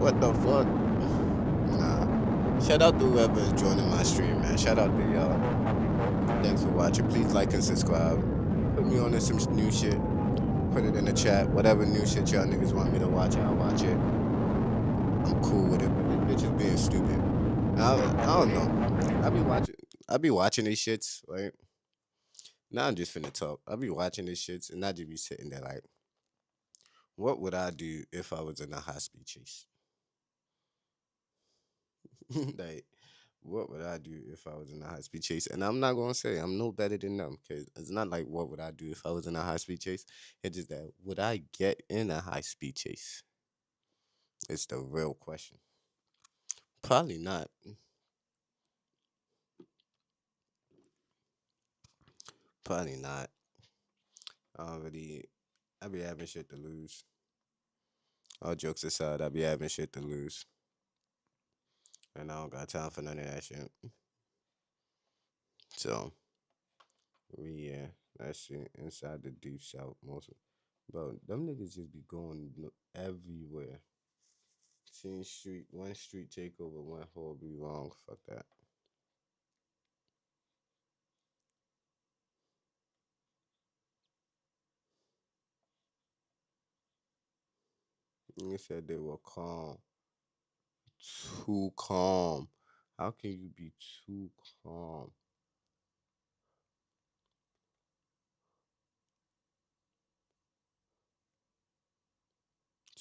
What the fuck? Nah. Shout out to whoever is joining my stream, man. Shout out to y'all. Thanks for watching. Please like and subscribe. Put me on to some new shit. Put it in the chat. Whatever new shit y'all niggas want me to watch, I'll watch it. I'm cool with it, but this bitch is being stupid. I don't know. I be watching these shits, right? Now I'm just finna talk. I be watching these shits and I just be sitting there like, what would I do if I was in a high-speed chase? Like, what would I do if I was in a high-speed chase? And I'm not going to say I'm no better than them because it's not like what would I do if I was in a high-speed chase. It's just that would I get in a high-speed chase? It's the real question. Probably not. Probably not. I be having shit to lose. All jokes aside, I be having shit to lose. And I don't got time for none of that shit. So, yeah, that shit inside the deep south mostly. Bro, them niggas just be going everywhere. One street takeover, one whole be wrong. Fuck that. You said they were calm. Too calm. How can you be too calm?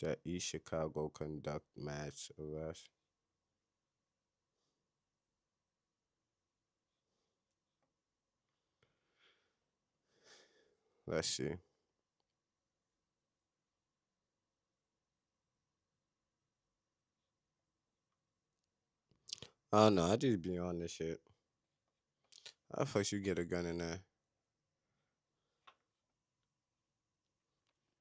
That East Chicago conduct mass arrest. Let's see. I don't know. I just be on this shit. How the fuck you get a gun in there?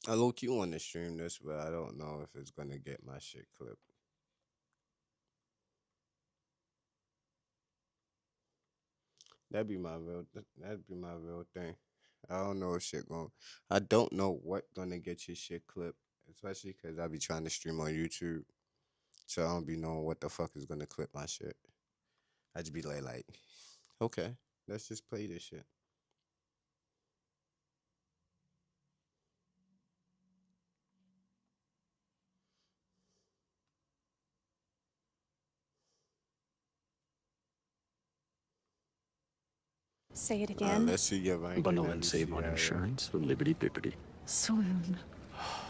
I low-key want to stream this, but I don't know if it's gonna get my shit clipped. That'd be my real thing. I don't know if shit gon' I don't know what gonna get your shit clipped, especially because I be trying to stream on YouTube, so I don't be knowing what the fuck is gonna clip my shit. I just be like, okay, let's just play this shit. Say it again. Let's see your rank. Bundle and save on insurance for Liberty Bippity. Swoon.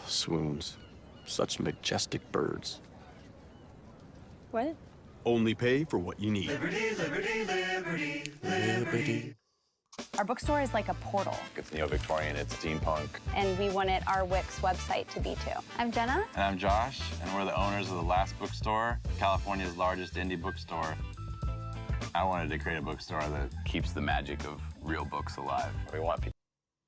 Swoons. Such majestic birds. What? Only pay for what you need. Liberty, liberty, liberty, liberty. Our bookstore is like a portal. It's neo-Victorian, it's steampunk. And we wanted our Wix website to be too. I'm Jenna. And I'm Josh, and we're the owners of The Last Bookstore, California's largest indie bookstore. I wanted to create a bookstore that keeps the magic of real books alive. We want people.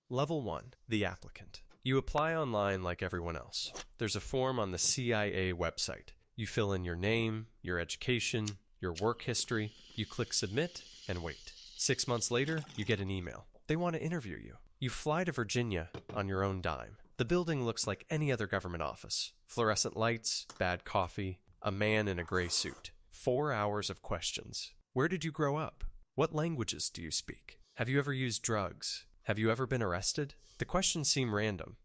Level 1, the applicant. You apply online like everyone else. There's a form on the CIA website. You fill in your name, your education, your work history, you click submit, and wait. 6 months later, you get an email. They want to interview you. You fly to Virginia on your own dime. The building looks like any other government office. Fluorescent lights, bad coffee, a man in a gray suit. 4 hours of questions. Where did you grow up? What languages do you speak? Have you ever used drugs? Have you ever been arrested? The questions seem random.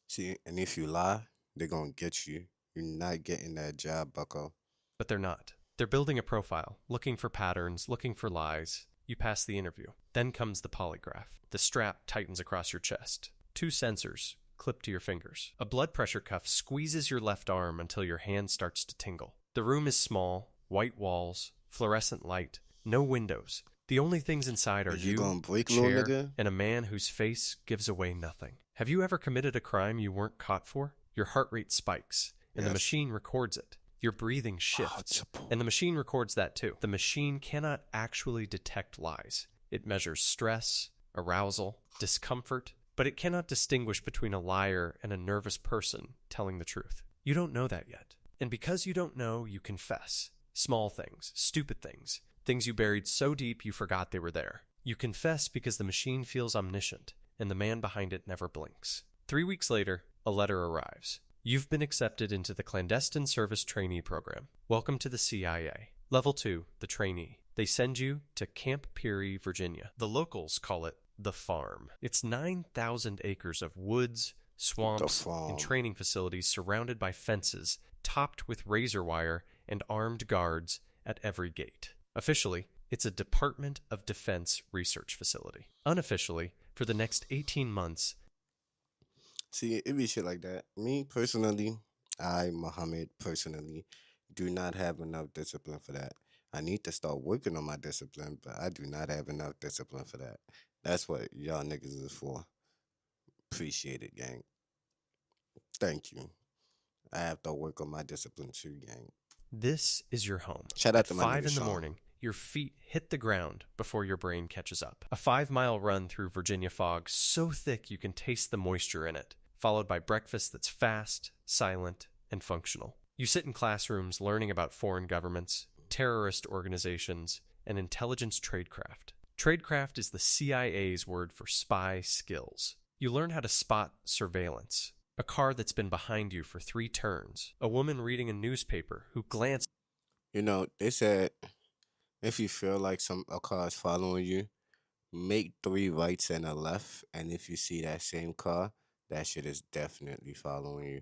See, and if you lie, they're gonna get you. You're not getting that job, bucko. But they're not. They're building a profile, looking for patterns, looking for lies. You pass the interview. Then comes the polygraph. The strap tightens across your chest. 2 sensors clip to your fingers. A blood pressure cuff squeezes your left arm until your hand starts to tingle. The room is small, white walls, fluorescent light, no windows. The only things inside are you, gonna break, chair, little nigga? and a man whose face gives away nothing. Have you ever committed a crime you weren't caught for? Your heart rate spikes, and the machine records it. Your breathing shifts, and the machine records that too. The machine cannot actually detect lies. It measures stress, arousal, discomfort, but it cannot distinguish between a liar and a nervous person telling the truth. You don't know that yet. And because you don't know, you confess. Small things, stupid things, things you buried so deep you forgot they were there. You confess because the machine feels omniscient, and the man behind it never blinks. 3 weeks later, a letter arrives. You've been accepted into the Clandestine Service Trainee Program. Welcome to the CIA. Level 2, the trainee. They send you to Camp Peary, Virginia. The locals call it the farm. It's 9,000 acres of woods, swamps, and training facilities surrounded by fences, topped with razor wire and armed guards at every gate. Officially, it's a Department of Defense research facility. Unofficially, for the next 18 months... See, it be shit like that. Me, personally, Muhammad, personally, do not have enough discipline for that. I need to start working on my discipline, but I do not have enough discipline for that. That's what y'all niggas is for. Appreciate it, gang. Thank you. I have to work on my discipline too, gang. This is your home. Shout out to At my 5 nigga in the Sean. morning, your feet hit the ground before your brain catches up. A 5-mile run through Virginia fog so thick you can taste the moisture in it, followed by breakfast that's fast, silent, and functional. You sit in classrooms learning about foreign governments, terrorist organizations, and intelligence tradecraft. Tradecraft is the CIA's word for spy skills. You learn how to spot surveillance, a car that's been behind you for 3 turns, a woman reading a newspaper who glanced... You know, they said if you feel like a car is following you, make 3 rights and a left, and if you see that same car, that shit is definitely following you.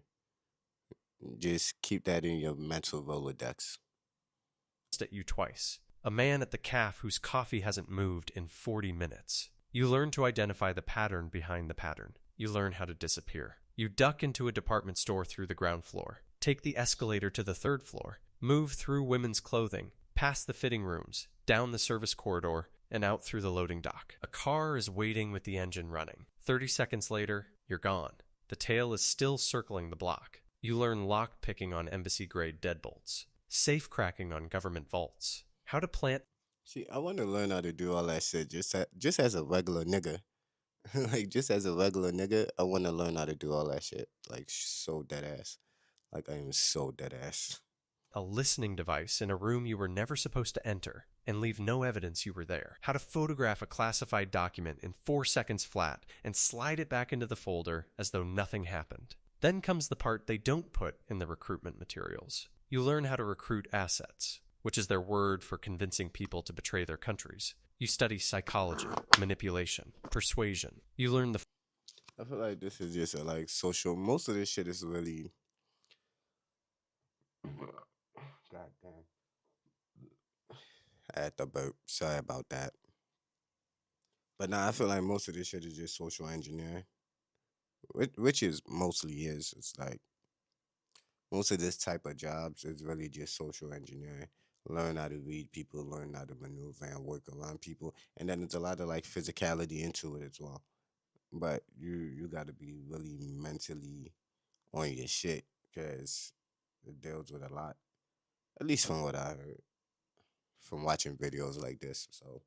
Just keep that in your mental Rolodex. ...at you twice. A man at the calf whose coffee hasn't moved in 40 minutes. You learn to identify the pattern behind the pattern. You learn how to disappear. You duck into a department store through the ground floor, take the escalator to the 3rd floor, move through women's clothing, past the fitting rooms, down the service corridor, and out through the loading dock. A car is waiting with the engine running. 30 seconds later, you're gone. The tail is still circling the block. You learn lock-picking on embassy-grade deadbolts, safe-cracking on government vaults, how to plant... See, I want to learn how to do all that shit just as a regular nigga. Like, just as a regular nigga, I want to learn how to do all that shit. Like, so dead ass. Like, I am so dead ass. A listening device in a room you were never supposed to enter and leave no evidence you were there. How to photograph a classified document in 4 seconds flat and slide it back into the folder as though nothing happened. Then comes the part they don't put in the recruitment materials. You learn how to recruit assets, which is their word for convincing people to betray their countries. You study psychology, manipulation, persuasion. You learn the... I feel like this is just like social. Most of this shit is really... God damn. I had to burp. Sorry about that. But nah, I feel like most of this shit is just social engineering. Which is mostly is. It's like most of this type of jobs is really just social engineering. Learn how to read people, learn how to maneuver and work around people. And then there's a lot of like physicality into it as well. But you got to be really mentally on your shit because it deals with a lot. At least from what I heard from watching videos like this. So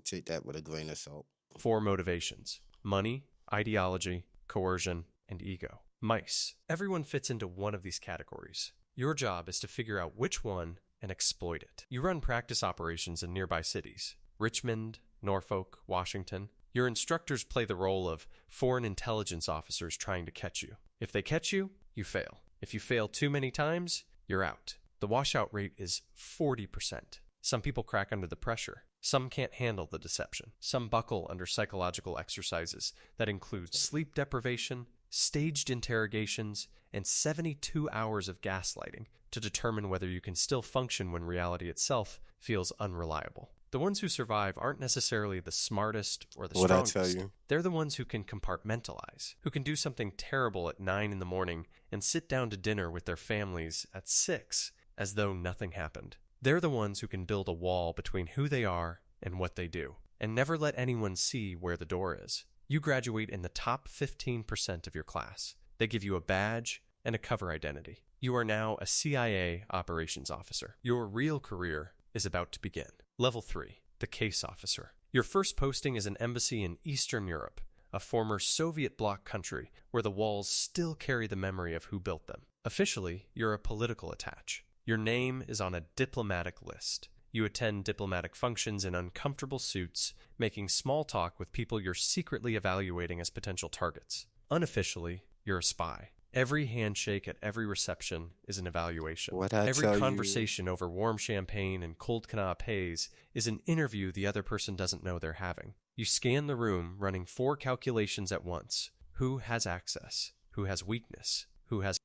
take that with a grain of salt. 4 motivations: money, ideology, coercion, and ego. Mice. Everyone fits into one of these categories. Your job is to figure out which one and exploit it. You run practice operations in nearby cities: Richmond, Norfolk, Washington. Your instructors play the role of foreign intelligence officers trying to catch you. If they catch you, you fail. If you fail too many times, you're out. The washout rate is 40%. Some people crack under the pressure. Some can't handle the deception. Some buckle under psychological exercises that include sleep deprivation, staged interrogations, and 72 hours of gaslighting to determine whether you can still function when reality itself feels unreliable. The ones who survive aren't necessarily the smartest or the strongest. What'd I tell you? They're the ones who can compartmentalize, who can do something terrible at 9 in the morning and sit down to dinner with their families at 6 as though nothing happened. They're the ones who can build a wall between who they are and what they do, and never let anyone see where the door is. You graduate in the top 15% of your class. They give you a badge and a cover identity. You are now a CIA operations officer. Your real career is about to begin. Level 3, the case officer. Your first posting is an embassy in Eastern Europe, a former Soviet bloc country where the walls still carry the memory of who built them. Officially, you're a political attaché. Your name is on a diplomatic list. You attend diplomatic functions in uncomfortable suits, making small talk with people you're secretly evaluating as potential targets. Unofficially, you're a spy. Every handshake at every reception is an evaluation. Every conversation over warm champagne and cold canapés is an interview the other person doesn't know they're having. You scan the room, running 4 calculations at once. Who has access? Who has weakness? Who has...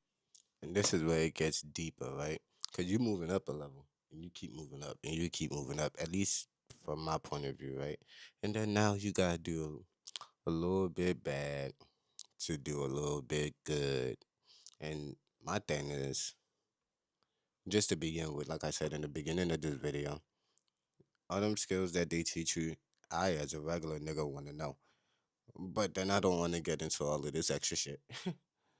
And this is where it gets deeper, right? Because you're moving up a level, and you keep moving up, and you keep moving up, at least from my point of view, right? And then now you got to do a little bit bad to do a little bit good. And my thing is, just to begin with, like I said in the beginning of this video, all them skills that they teach you, I as a regular nigga want to know. But then I don't want to get into all of this extra shit.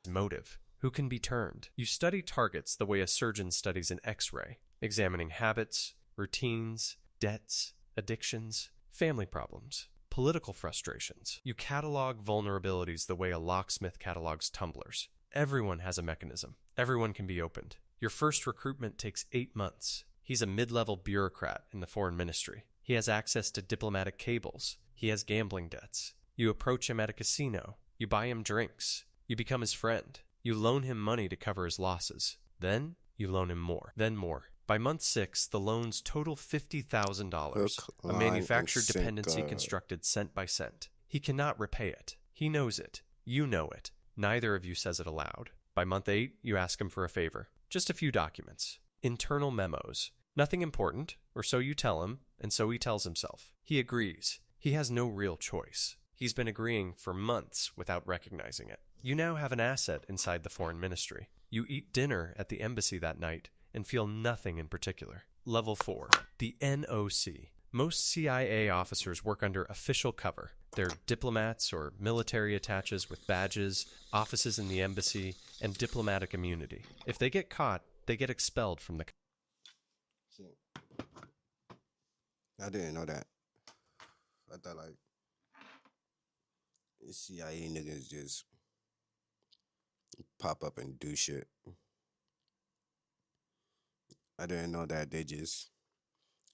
Motive. Who can be turned? You study targets the way a surgeon studies an X-ray, examining habits, routines, debts, addictions, family problems, political frustrations. You catalog vulnerabilities the way a locksmith catalogs tumblers. Everyone has a mechanism. Everyone can be opened. Your first recruitment takes 8 months. He's a mid-level bureaucrat in the foreign ministry. He has access to diplomatic cables. He has gambling debts. You approach him at a casino. You buy him drinks. You become his friend. You loan him money to cover his losses. Then you loan him more. Then more. By month 6, the loans total $50,000. A manufactured dependency constructed cent by cent. He cannot repay it. He knows it. You know it. Neither of you says it aloud. By month 8, you ask him for a favor. Just a few documents. Internal memos. Nothing important, or so you tell him, and so he tells himself. He agrees. He has no real choice. He's been agreeing for months without recognizing it. You now have an asset inside the foreign ministry. You eat dinner at the embassy that night and feel nothing in particular. Level 4, the NOC. Most CIA officers work under official cover. They're diplomats or military attachés with badges, offices in the embassy, and diplomatic immunity. If they get caught, they get expelled from the country. I didn't know that. I thought like CIA niggas just pop up and do shit. I didn't know that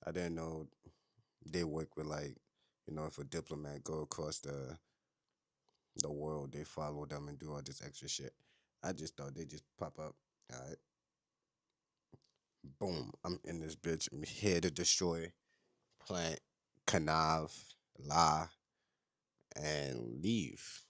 I didn't know they work with, like, you know, if a diplomat go across the world, they follow them and do all this extra shit. I just thought they just pop up. All right. Boom. I'm in this bitch. I'm here to destroy, plant, connive, lie, and leave.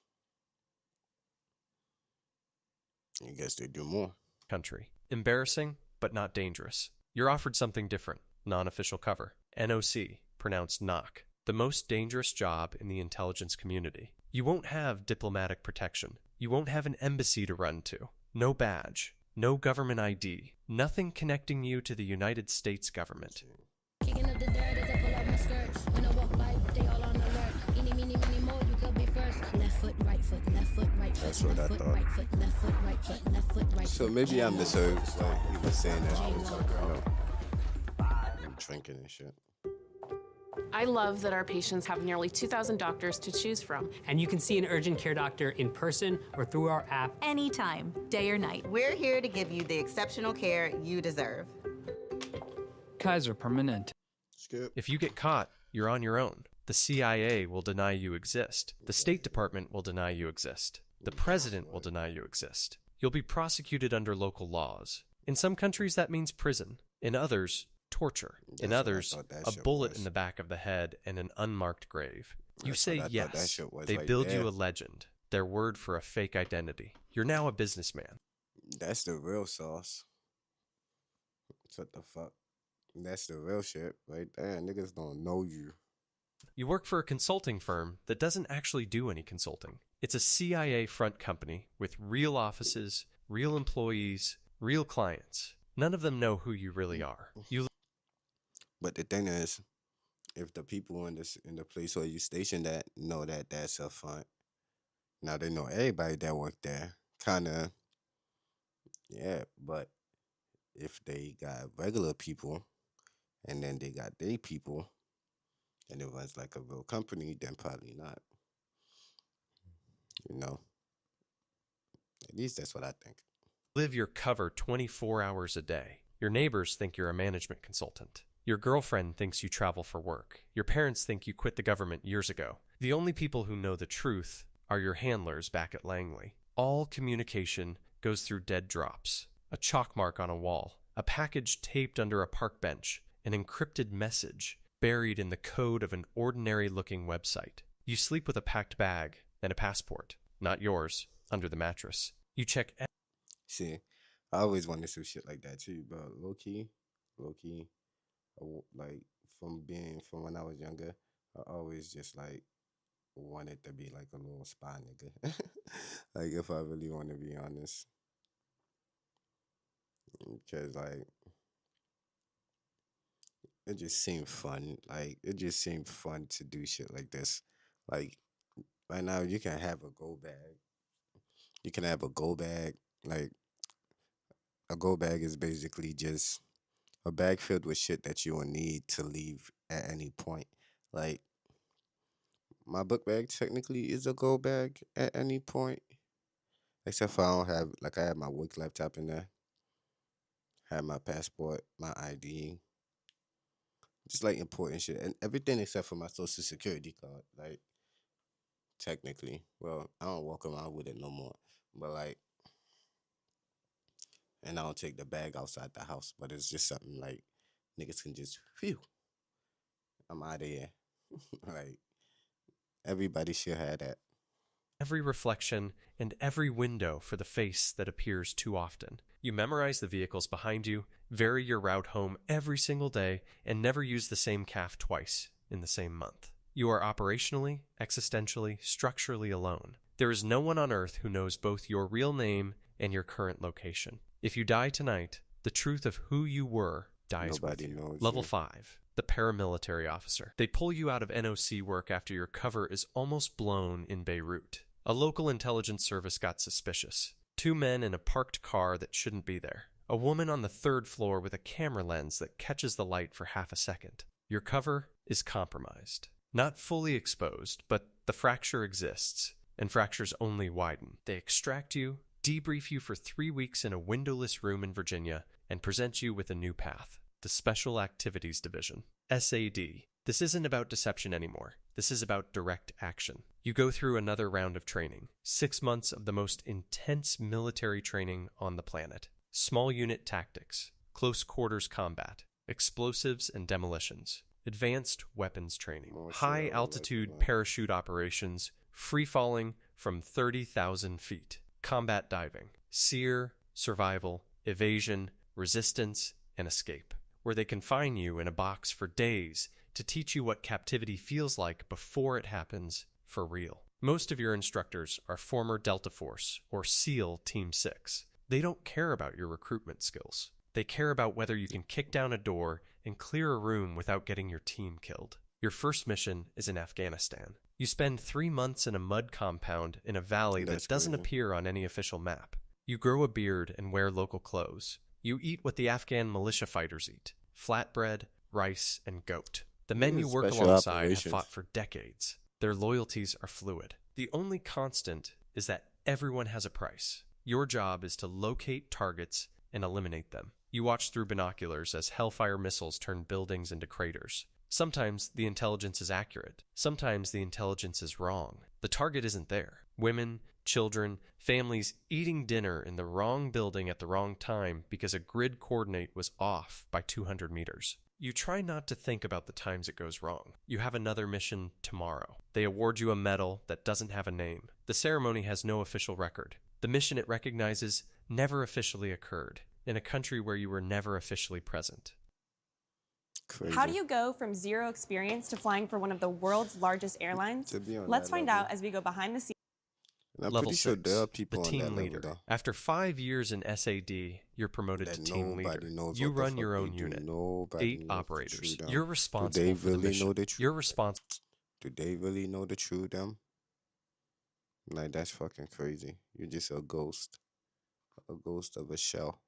I guess they do more. Country. Embarrassing, but not dangerous. You're offered something different. Non-official cover. NOC, pronounced knock. The most dangerous job in the intelligence community. You won't have diplomatic protection. You won't have an embassy to run to. No badge. No government ID. Nothing connecting you to the United States government. Kicking up the dirt as I pull out my skirt. When I walk by, they all on alert. Eeny, meeny, miny, mo, you could be first. Left foot, right foot, left foot, right foot. That's what I thought. Right foot, left foot, right foot, left foot, right foot. So maybe I misheard, like he was saying that I was like, you know, I'm drinking and shit. I love that our patients have nearly 2,000 doctors to choose from. And you can see an urgent care doctor in person or through our app. Anytime, day or night. We're here to give you the exceptional care you deserve. Kaiser Permanente. If you get caught, you're on your own. The CIA will deny you exist. The State Department will deny you exist. The President will deny you exist. You'll be prosecuted under local laws. In some countries, that means prison. In others, torture. In others, a bullet in the back of the head and an unmarked grave. You say yes. They build you a legend. Their word for a fake identity. You're now a businessman. That's the real sauce. What the fuck? That's the real shit right there. Niggas don't know you. You work for a consulting firm that doesn't actually do any consulting. It's a CIA front company with real offices, real employees, real clients. None of them know who you really are. But the thing is, if the people in the place where you stationed at know that that's a front, now they know everybody that work there. Kind of, yeah. But if they got regular people, and then they got their people, and it runs like a real company, then probably not. You know, at least that's what I think. Live your cover 24 hours a day. Your neighbors think you're a management consultant. Your girlfriend thinks you travel for work. Your parents think you quit the government years ago. The only people who know the truth are your handlers back at Langley. All communication goes through dead drops, a chalk mark on a wall, a package taped under a park bench, an encrypted message buried in the code of an ordinary-looking website. You sleep with a packed bag and a passport, not yours, under the mattress. You check... See, I always wanted some shit like that too, but low key, like from when I was younger, I always just like wanted to be like a little spy nigga. Like if I really want to be honest, because like it just seemed fun. Like it just seemed fun to do shit like this. Like right now, you can have a go bag. You can have a go bag. Like a go bag is basically just a bag filled with shit that you will need to leave at any point. Like my book bag technically is a go bag at any point, except for I don't have, like, I have my work laptop in there, have my passport, my ID, just like important shit, and everything except for my social security card. Like technically, well, I don't walk around with it no more, but like, and I don't take the bag outside the house, but it's just something like niggas can just, phew, I'm out of here. Like, everybody should have that. Every reflection and every window for the face that appears too often. You memorize the vehicles behind you, vary your route home every single day, and never use the same calf twice in the same month. You are operationally, existentially, structurally alone. There is no one on earth who knows both your real name and your current location. If you die tonight, the truth of who you were dies Nobody with you. knows Level you. 5. The paramilitary officer. They pull you out of NOC work after your cover is almost blown in Beirut. A local intelligence service got suspicious. 2 men in a parked car that shouldn't be there. A woman on the 3rd floor with a camera lens that catches the light for half a second. Your cover is compromised. Not fully exposed, but the fracture exists, and fractures only widen. They extract you, debrief you for 3 weeks in a windowless room in Virginia, and present you with a new path. The Special Activities Division. SAD. This isn't about deception anymore. This is about direct action. You go through another round of training. 6 months of the most intense military training on the planet. Small unit tactics, close quarters combat, explosives and demolitions, advanced weapons training, high altitude parachute operations, free falling from 30,000 feet, combat diving, SEER, survival, evasion, resistance, and escape, where they confine you in a box for days to teach you what captivity feels like before it happens for real. Most of your instructors are former Delta Force or SEAL Team 6. They don't care about your recruitment skills. They care about whether you can kick down a door and clear a room without getting your team killed. Your first mission is in Afghanistan. You spend 3 months in a mud compound in a valley that doesn't appear on any official map. You grow a beard and wear local clothes. You eat what the Afghan militia fighters eat: flatbread, rice, and goat. The men you work alongside have fought for decades. Their loyalties are fluid. The only constant is that everyone has a price. Your job is to locate targets and eliminate them. You watch through binoculars as Hellfire missiles turn buildings into craters. Sometimes the intelligence is accurate. Sometimes the intelligence is wrong. The target isn't there. Women, children, families eating dinner in the wrong building at the wrong time because a grid coordinate was off by 200 meters. You try not to think about the times it goes wrong. You have another mission tomorrow. They award you a medal that doesn't have a name. The ceremony has no official record. The mission it recognizes never officially occurred in a country where you were never officially present. Crazy. How do you go from zero experience to flying for one of the world's largest airlines? Let's find out as we go behind the scenes. And I'm Level pretty sure 6, there are people the on that team level, leader. though. After 5 years in SAD, you're promoted That to team leader. nobody knows You what the run fuck your they own do. unit. Nobody 8 knows the operators. true them. You're Do responsible they for the really mission. know the truth? You're responsible. Do they really know the true them? Like, that's fucking crazy. You're just a ghost of a shell.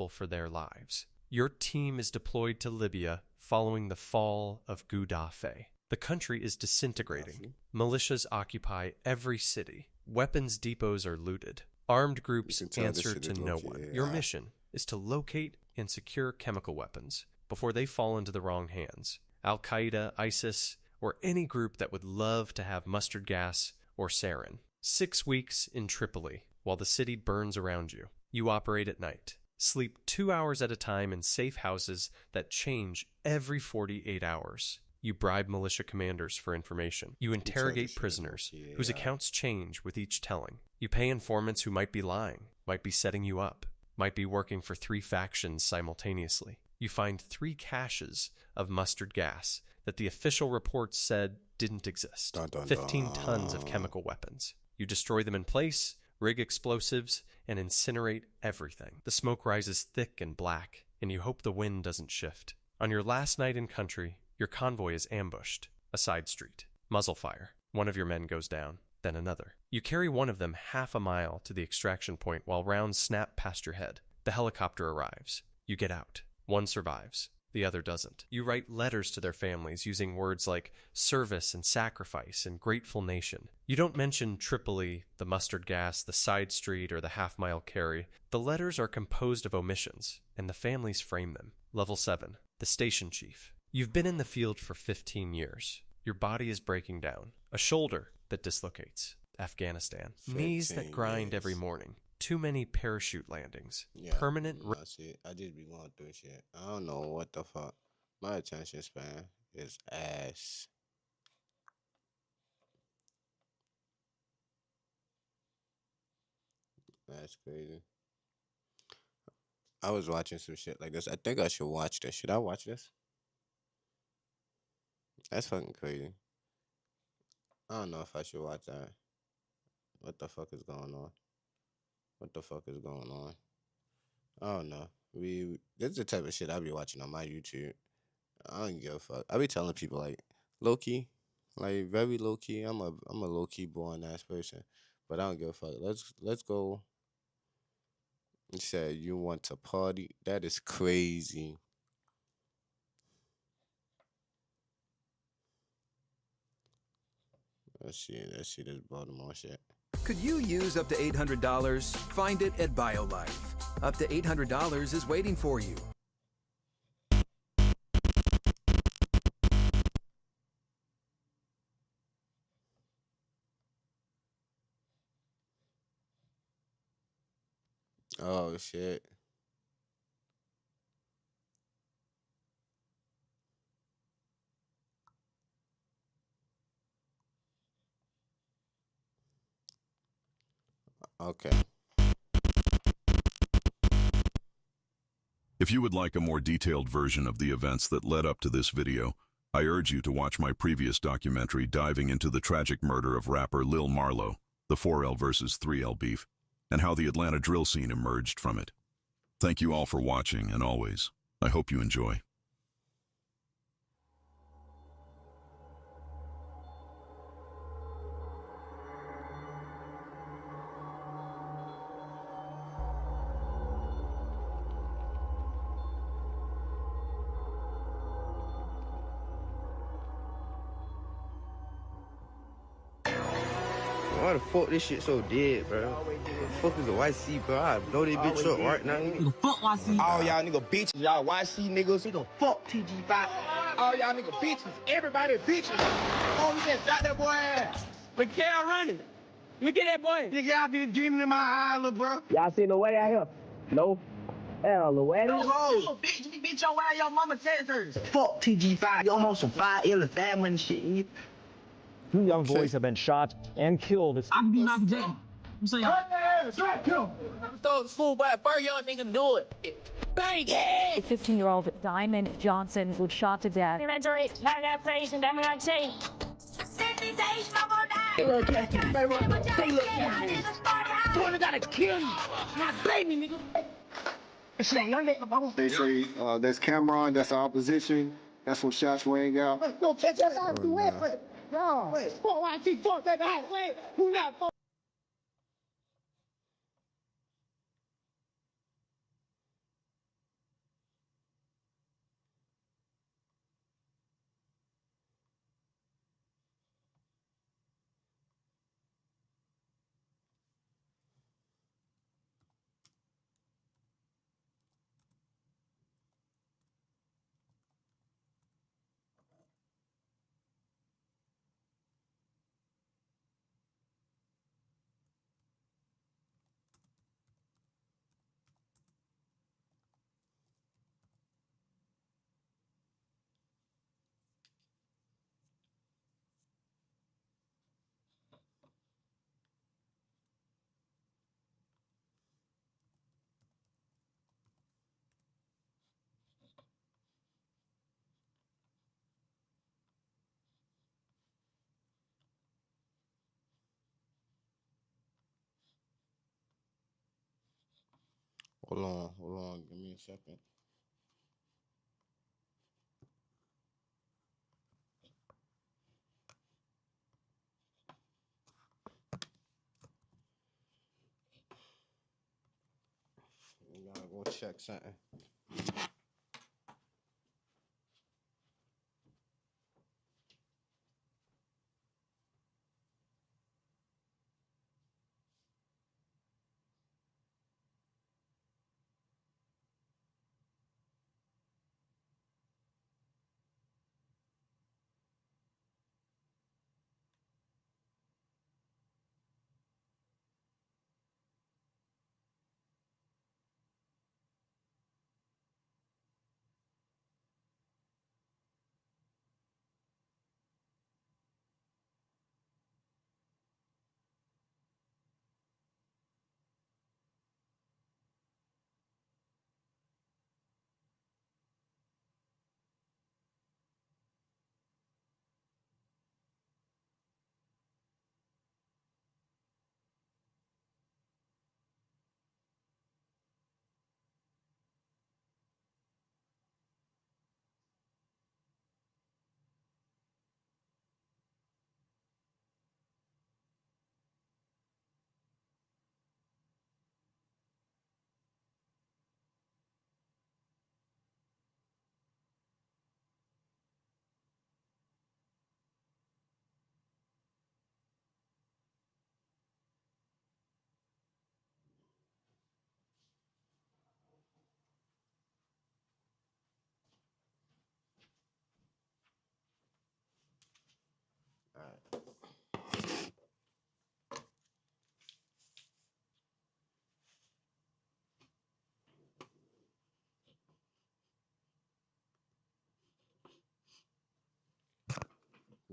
For their lives. Your team is deployed to Libya following the fall of Gaddafi. The country is disintegrating. Militias occupy every city. Weapons depots are looted. Armed groups answer to no one. Your mission is to locate and secure chemical weapons before they fall into the wrong hands. Al-Qaeda, ISIS, or any group that would love to have mustard gas or sarin. 6 weeks in Tripoli while the city burns around you. You operate at night. Sleep 2 hours at a time in safe houses that change every 48 hours. You bribe militia commanders for information. You interrogate prisoners whose accounts change with each telling. You pay informants who might be lying, might be setting you up, might be working for 3 factions simultaneously. You find 3 caches of mustard gas that the official reports said didn't exist. 15 tons of chemical weapons. You destroy them in place, rig explosives, and incinerate everything. The smoke rises thick and black, and you hope the wind doesn't shift. On your last night in country, your convoy is ambushed. A side street. Muzzle fire. One of your men goes down, then another. You carry one of them half a mile to the extraction point while rounds snap past your head. The helicopter arrives. You get out. One survives. The other doesn't. You write letters to their families using words like service and sacrifice and grateful nation. You don't mention Tripoli, the mustard gas, the side street, or the half-mile carry. The letters are composed of omissions, and the families frame them. Level 7. The station chief. You've been in the field for 15 years. Your body is breaking down. A shoulder that dislocates. Afghanistan. Knees that grind every morning. Too many parachute landings. Permanent. I just be going through shit. I don't know what the fuck. My attention span is ass. That's crazy. I was watching some shit like this. I think I should watch this. Should I watch this? That's fucking crazy. I don't know if I should watch that. What the fuck is going on? What the fuck is going on? I don't know. This is the type of shit I be watching on my YouTube. I don't give a fuck. I be telling people like low key, like very low key. I'm a low key boring ass person, but I don't give a fuck. Let's go. You said you want to party. That is crazy. Let's see this Baltimore shit. Could you use up to $800? Find it at BioLife. Up to $800 is waiting for you. Oh shit. Okay. If you would like a more detailed version of the events that led up to this video, I urge you to watch my previous documentary diving into the tragic murder of rapper Lil Marlowe, the 4L versus 3L beef, and how the Atlanta drill scene emerged from it. Thank you all for watching, and always, I hope you enjoy. Why the fuck this shit so dead, bro? The fuck is a YC, bro? I blow this bitch up right now. Nigga, fuck YC. All y'all nigga bitches, y'all YC niggas. Nigga, fuck TG5. All y'all nigga bitches. Everybody bitches. Oh, we just got that boy ass. But Cal running. Let me get that boy. Nigga, y'all been dreaming in my eye, little bro. Y'all seen the way out here? No. Hell, the way. No, bitch, your ass, your mama texters. Fuck TG5. You almost some 5L family and shit. 2 young boys have been shot and killed. I can be Michael Jackson. I'm saying, throw the fool by a bird, young nigga do it. Bang it! 15-year-old Diamond Johnson was shot to death. That's right. Not that place, and I'm not saying. They look at you, baby. They look at me. Boy, they gotta kill you. Not baby, nigga. They say that's Cameron, that's the opposition. That's what shots rang out. No, that's how you went. No. Fuck, I see fuck that out. Wait, who not fuck? Hold on, give me a second. We gotta go check something.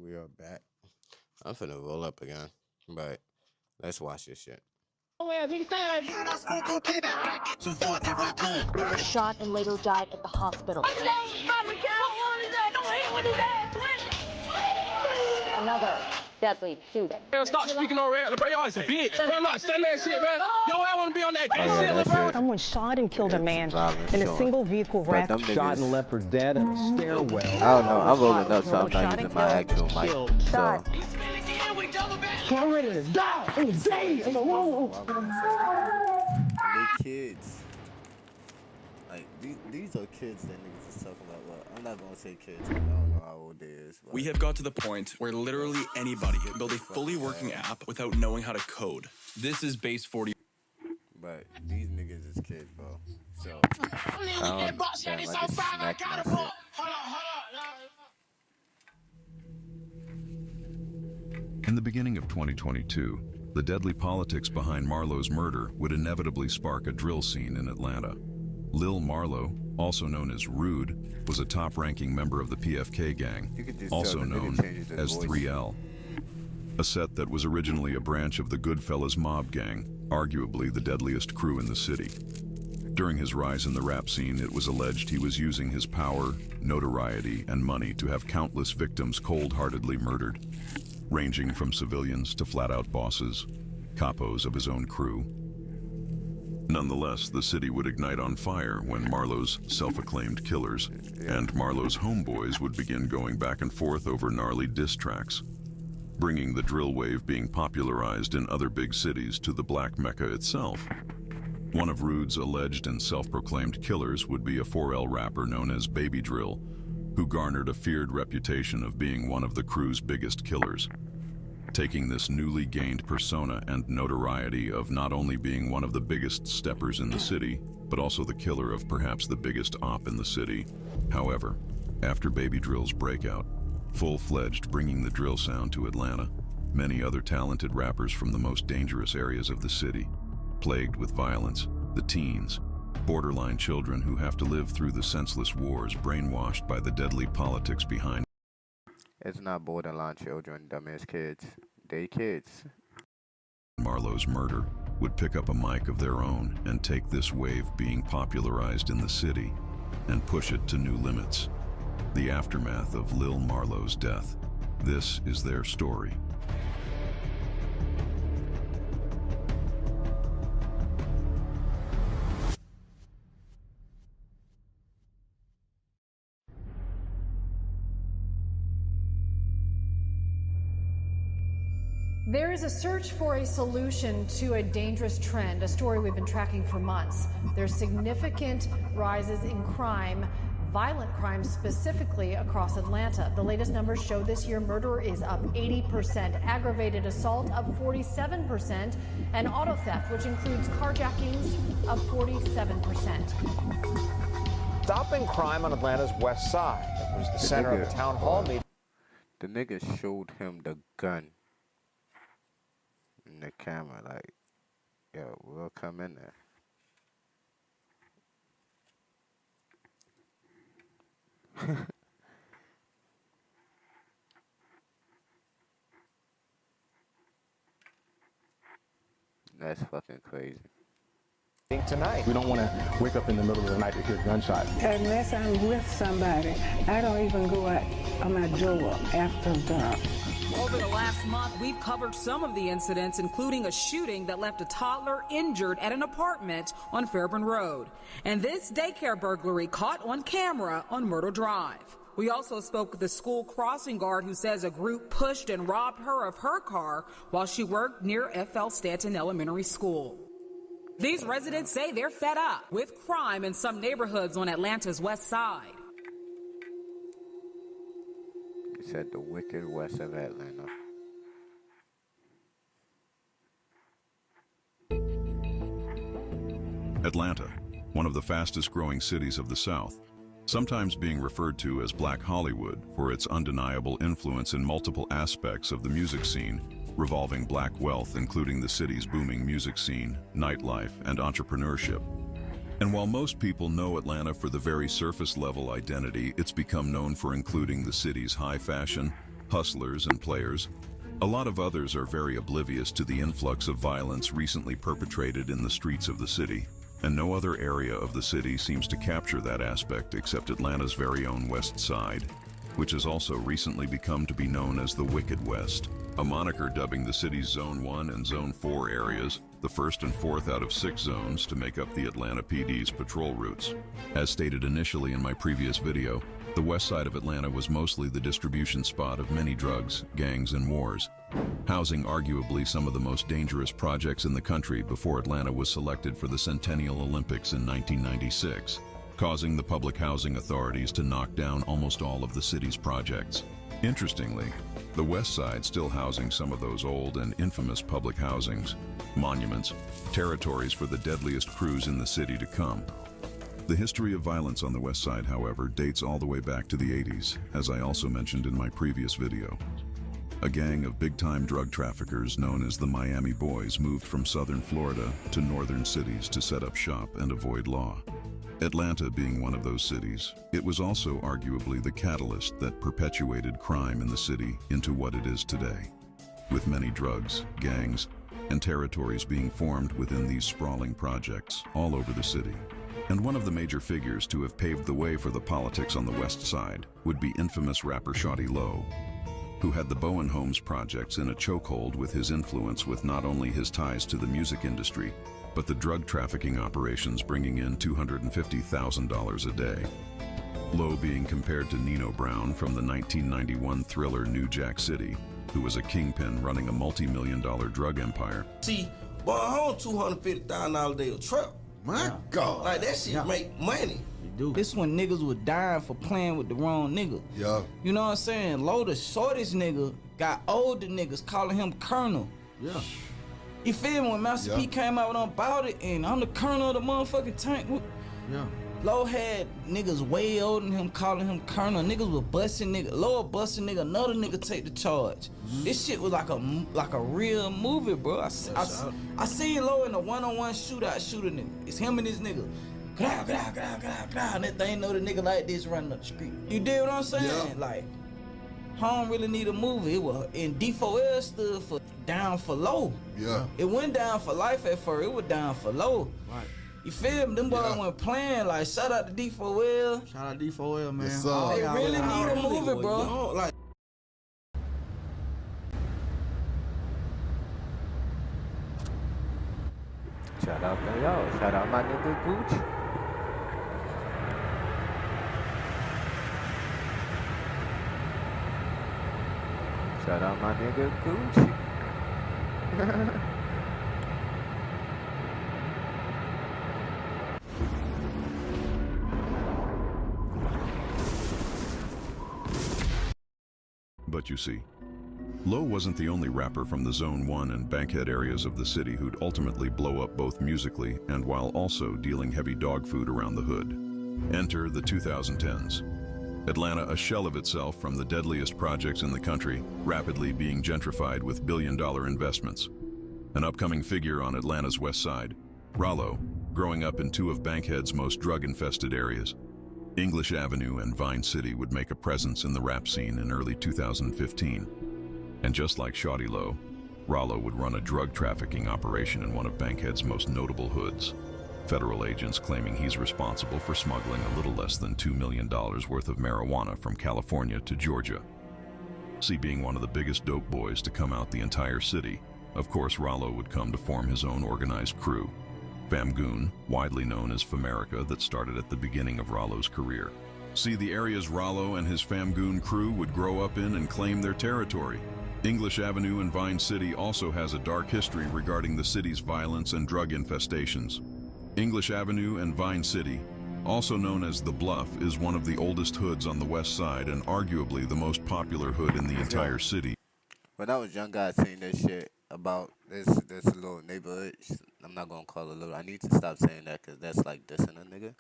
We are back. I'm finna roll up again, but let's watch this shit. Shot and later died at the hospital. Another deadly shooting. Stop speaking on red, bro. Y'all is a bitch. Bro, I'm not saying that shit, man. Yo, I want to be on that shit, bro. Someone shot and killed a man in a single vehicle wreck. Shot and left for dead in a stairwell. I don't know. I'm rolling up, so I'm not using my actual mic. So. I'm ready to die. I'm dead. I'm alone. They kids. Like, these are kids that niggas is talking about. Well, I'm not gonna say kids, because I don't know how old they is. We have got to the point where literally anybody can build a fully working app without knowing how to code. This is Base 40. But these niggas is kids, bro. So, I don't understand. I just smacked my shit. In the beginning of 2022, the deadly politics behind Marlowe's murder would inevitably spark a drill scene in Atlanta. Lil Marlowe, also known as Rude, was a top-ranking member of the PFK gang, also known as 3L. A set that was originally a branch of the Goodfellas mob gang, arguably the deadliest crew in the city. During his rise in the rap scene, it was alleged he was using his power, notoriety, and money to have countless victims cold-heartedly murdered. ranging from civilians to flat-out bosses, capos of his own crew. Nonetheless, the city would ignite on fire when Marlowe's self-acclaimed killers and Marlowe's homeboys would begin going back and forth over gnarly diss tracks, bringing the drill wave being popularized in other big cities to the Black Mecca itself. One of Rude's alleged and self-proclaimed killers would be a 4L rapper known as Baby Drill, who garnered a feared reputation of being one of the crew's biggest killers. Taking this newly gained persona and notoriety of not only being one of the biggest steppers in the city, but also the killer of perhaps the biggest op in the city. However, after Baby Drill's breakout, full-fledged bringing the drill sound to Atlanta, many other talented rappers from the most dangerous areas of the city, plagued with violence, the teens, borderline children who have to live through the senseless wars brainwashed by the deadly politics behind. It's not borderline children, dumbass kids. They kids. Marlowe's murder would pick up a mic of their own and take this wave being popularized in the city and push it to new limits. The aftermath of Lil Marlowe's death. This is their story. There is a search for a solution to a dangerous trend, a story we've been tracking for months. There's significant rises in crime, violent crime specifically across Atlanta. The latest numbers show this year murder is up 80%, aggravated assault up 47%, and auto theft, which includes carjackings, up 47%. Stopping crime on Atlanta's west side. It was the center of a town hall meeting. The nigga showed him the gun in the camera, like, yo, we'll come in there. That's fucking crazy. Tonight. We don't want to wake up in the middle of the night to hear gunshots. Unless I'm with somebody, I don't even go out on my door after dark. Over the last month, we've covered some of the incidents, including a shooting that left a toddler injured at an apartment on Fairburn Road. And this daycare burglary caught on camera on Myrtle Drive. We also spoke with the school crossing guard who says a group pushed and robbed her of her car while she worked near F.L. Stanton Elementary School. These residents say they're fed up with crime in some neighborhoods on Atlanta's west side. He said the wicked west of Atlanta. Atlanta, one of the fastest growing cities of the South, sometimes being referred to as Black Hollywood for its undeniable influence in multiple aspects of the music scene, revolving black wealth including the city's booming music scene, nightlife, and entrepreneurship. And while most people know Atlanta for the very surface level identity, it's become known for including the city's high fashion, hustlers, and players. A lot of others are very oblivious to the influx of violence recently perpetrated in the streets of the city, and no other area of the city seems to capture that aspect except Atlanta's very own West Side, which has also recently become to be known as the Wicked West, a moniker dubbing the city's Zone 1 and Zone 4 areas, the first and fourth out of 6 zones to make up the Atlanta PD's patrol routes. As stated initially in my previous video, the west side of Atlanta was mostly the distribution spot of many drugs, gangs, and wars, housing arguably some of the most dangerous projects in the country before Atlanta was selected for the Centennial Olympics in 1996, causing the public housing authorities to knock down almost all of the city's projects. Interestingly, the west side still housing some of those old and infamous public housings, monuments, territories for the deadliest crews in the city to come. The history of violence on the west side, however, dates all the way back to the 80s, as I also mentioned in my previous video. A gang of big-time drug traffickers known as the Miami Boys moved from southern Florida to northern cities to set up shop and avoid law. Atlanta being one of those cities, it was also arguably the catalyst that perpetuated crime in the city into what it is today, with many drugs, gangs, and territories being formed within these sprawling projects all over the city. And one of the major figures to have paved the way for the politics on the west side would be infamous rapper Shawty Lo. who had the Bowen Homes projects in a chokehold with his influence with not only his ties to the music industry, but the drug trafficking operations bringing in $250,000 a day. Lowe being compared to Nino Brown from the 1991 thriller New Jack City, who was a kingpin running a multi-million-dollar drug empire. See, boy, I own $250,000 a day of trap. My God. Like, that shit make money. This when niggas was dying for playing with the wrong nigga. Yeah. You know what I'm saying? Low, the shortest nigga, got older niggas calling him Colonel. Yeah. You feel me? When Master P came out with About It, and I'm the Colonel of the motherfucking tank. Yeah. Low had niggas way older than him calling him Colonel. Niggas was busting nigga. Low busting nigga, another nigga take the charge. This shit was like a real movie, bro. I seen Low in a one-on-one shootout shooting nigga. It's him and this nigga. Gra, gra, gra, gra, gra, and that thing know the nigga like this running up the street. You dig what I'm saying? Yeah. Like, I don't really need a movie. It was, and D4L stood for down for low. Yeah. It went down for life at first. It was down for low. Right. You feel me? Them boys went playing. Like, shout out to D4L. Shout out to D4L, man. Yes, They really need a movie, bro. Like, Shout out to y'all. Shout out my nigga Gucci. Shout out my nigga Gucci. But you see, Lowe wasn't the only rapper from the Zone 1 and Bankhead areas of the city who'd ultimately blow up both musically and while also dealing heavy dog food around the hood. Enter the 2010s. Atlanta, a shell of itself from the deadliest projects in the country, rapidly being gentrified with billion-dollar investments. An upcoming figure on Atlanta's west side, Rollo, growing up in two of Bankhead's most drug-infested areas. English Avenue and Vine City would make a presence in the rap scene in early 2015. And just like Shawty Lowe, Rollo would run a drug trafficking operation in one of Bankhead's most notable hoods. Federal agents claiming he's responsible for smuggling a little less than $2 million worth of marijuana from California to Georgia. See, being one of the biggest dope boys to come out the entire city, of course Rollo would come to form his own organized crew, Famgoon, widely known as Famerica, that started at the beginning of Rollo's career. See, the areas Rollo and his Famgoon crew would grow up in and claim their territory. English Avenue and Vine City also has a dark history regarding the city's violence and drug infestations. English Avenue and Vine City, also known as The Bluff, is one of the oldest hoods on the west side and arguably the most popular hood in the entire city. When I was young, I seen this shit about this little neighborhood. I'm not gonna call it little. I need to stop saying that because that's like dissing a nigga.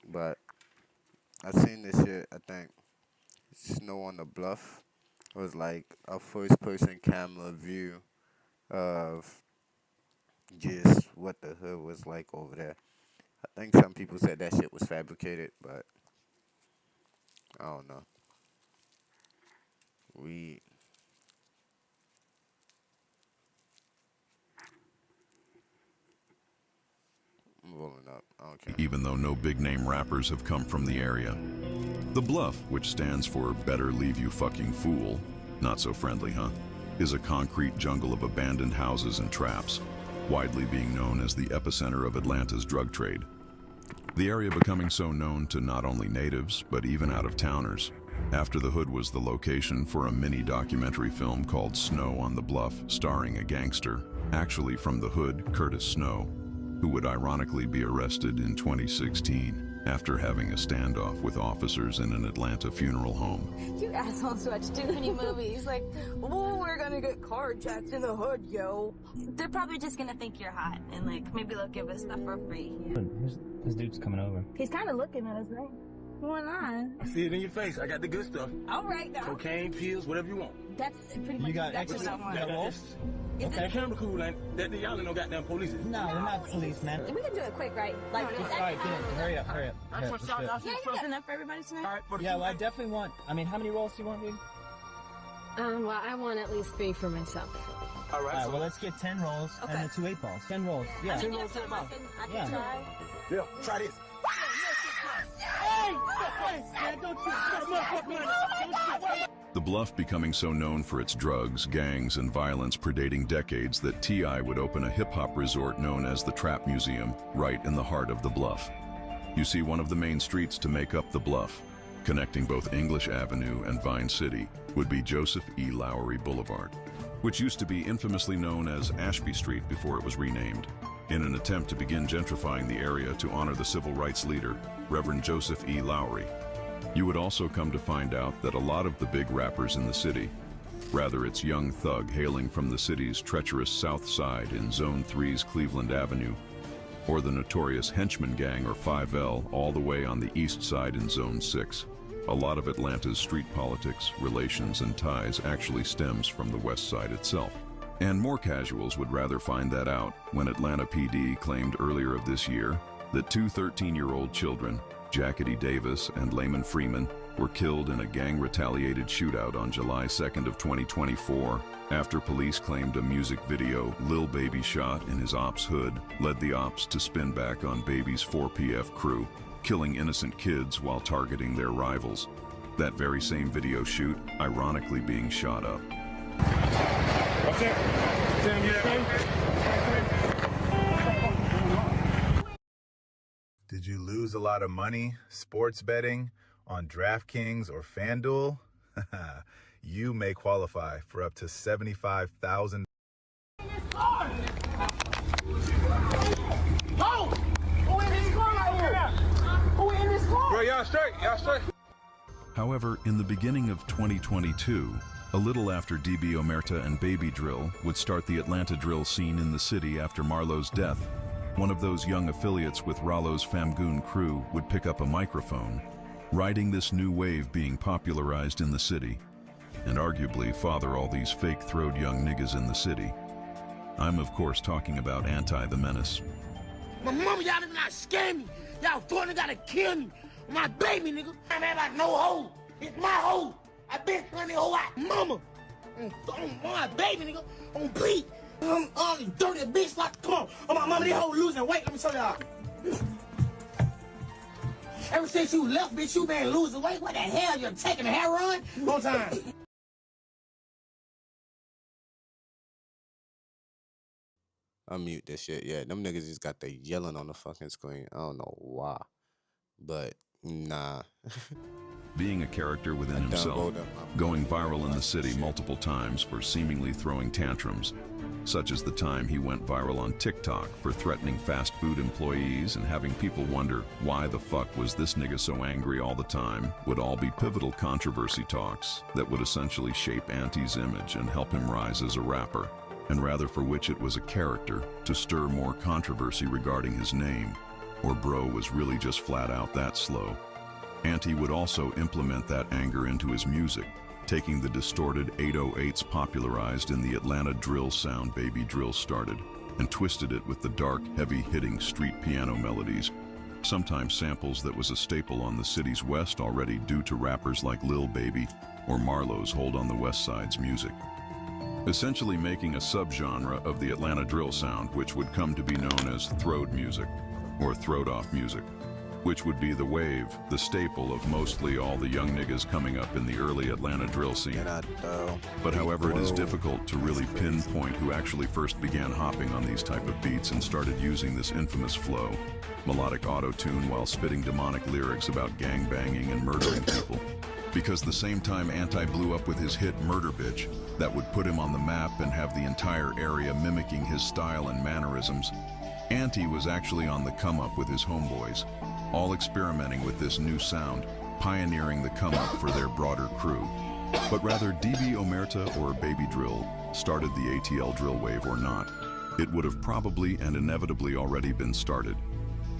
But I seen this shit. I think Snow on the Bluff. It was like a first-person camera view of just what the hood was like over there. I think some people said that shit was fabricated, but I don't know. I'm rolling up. I don't care. Even though no big-name rappers have come from the area. The Bluff, which stands for Better Leave You Fucking Fool, not so friendly, huh, is a concrete jungle of abandoned houses and traps, widely being known as the epicenter of Atlanta's drug trade. The area becoming so known to not only natives, but even out-of-towners, after the hood was the location for a mini-documentary film called Snow on the Bluff, starring a gangster, actually from the hood, Curtis Snow, who would ironically be arrested in 2016 after having a standoff with officers in an Atlanta funeral home. You assholes watch too many movies. Like, oh, we're gonna get carjacked in the hood, yo. They're probably just gonna think you're hot, and like maybe they'll give us stuff for free. This dude's coming over. He's kind of looking at us, right? What's going on? I see it in your face. I got the good stuff. All right, now. Cocaine, pills, whatever you want. That's pretty much You got exactly extra what I want. wolf? Okay, camera cool, ain't that y'all ain't no goddamn police. No, we're not police, man. We can do it quick, right? Like, All right, get in. Hurry up. Here, let's do it. yeah, you got enough for everybody tonight? Yeah, well, I definitely want, how many rolls do you want, dude? Well, I want at least 3 for myself. All right, well, let's get 10 rolls and the 2 8-balls. 10 rolls, yeah. 10 rolls, 10 balls. I can try. Yeah, try this. Hey! Hey! Man, don't you... The Bluff becoming so known for its drugs, gangs, and violence predating decades that T.I. would open a hip-hop resort known as the Trap Museum right in the heart of the Bluff. You see, one of the main streets to make up the Bluff, connecting both English Avenue and Vine City, would be Joseph E. Lowery Boulevard, which used to be infamously known as Ashby Street before it was renamed, in an attempt to begin gentrifying the area to honor the civil rights leader, Reverend Joseph E. Lowery. You would also come to find out that a lot of the big rappers in the city, rather it's Young Thug hailing from the city's treacherous south side in Zone 3's Cleveland Avenue, or the notorious Henchman Gang or 5L all the way on the east side in Zone 6. A lot of Atlanta's street politics, relations, and ties actually stems from the west side itself. And more casuals would rather find that out when Atlanta PD claimed earlier of this year that two 13-year-old children, Jackety Davis and Layman Freeman, were killed in a gang-retaliated shootout on July 2nd of 2024 after police claimed a music video Lil Baby shot in his ops hood led the ops to spin back on Baby's 4PF crew, killing innocent kids while targeting their rivals. That very same video shoot ironically being shot up. What's it? Sam, you okay? Did you lose a lot of money sports betting on DraftKings or FanDuel? You may qualify for up to $75,000. Bro, y'all straight, y'all straight. However, in the beginning of 2022, a little after DB Omerta and Baby Drill would start the Atlanta drill scene in the city after Marlo's death, one of those young affiliates with Rollo's Famgoon crew would pick up a microphone, riding this new wave being popularized in the city, and arguably father all these fake-throwed young niggas in the city. I'm of course talking about Anti the Menace. My mama, y'all did not scare me. Y'all fucking gotta kill me. My baby, nigga. I ain't like no hoe. It's my hoe. I been plenty hoe out. Mama. On my baby, nigga. On Pete. I'm dirty bitch like, come on. Oh, my mama, this hoe losing weight. Let me show y'all. Ever since you left, bitch, you been losing weight. What the hell? You're taking a hair run? One time. Unmute this shit. Yeah, them niggas just got the yelling on the fucking screen. I don't know why, but nah. Being a character within himself, going viral in the city multiple times for seemingly throwing tantrums, such as the time he went viral on TikTok for threatening fast food employees and having people wonder why the fuck was this nigga so angry all the time, would all be pivotal controversy talks that would essentially shape Anti's image and help him rise as a rapper, and rather for which it was a character to stir more controversy regarding his name, or bro was really just flat out that slow. Anti would also implement that anger into his music, taking the distorted 808s popularized in the Atlanta drill sound Baby Drill started, and twisted it with the dark, heavy-hitting street piano melodies, sometimes samples that was a staple on the city's west already due to rappers like Lil Baby or Marlo's hold on the west side's music. Essentially making a subgenre of the Atlanta drill sound which would come to be known as throwed music, or throwed-off music, which would be the wave, the staple of mostly all the young niggas coming up in the early Atlanta drill scene. But however, it is difficult to really pinpoint who actually first began hopping on these type of beats and started using this infamous flow, melodic auto-tune while spitting demonic lyrics about gang banging and murdering people. Because the same time Anti blew up with his hit Murder Bitch, that would put him on the map and have the entire area mimicking his style and mannerisms, Anti was actually on the come-up with his homeboys, all experimenting with this new sound, pioneering the come-up for their broader crew. But rather, DB Omerta or Baby Drill started the ATL drill wave or not, it would have probably and inevitably already been started.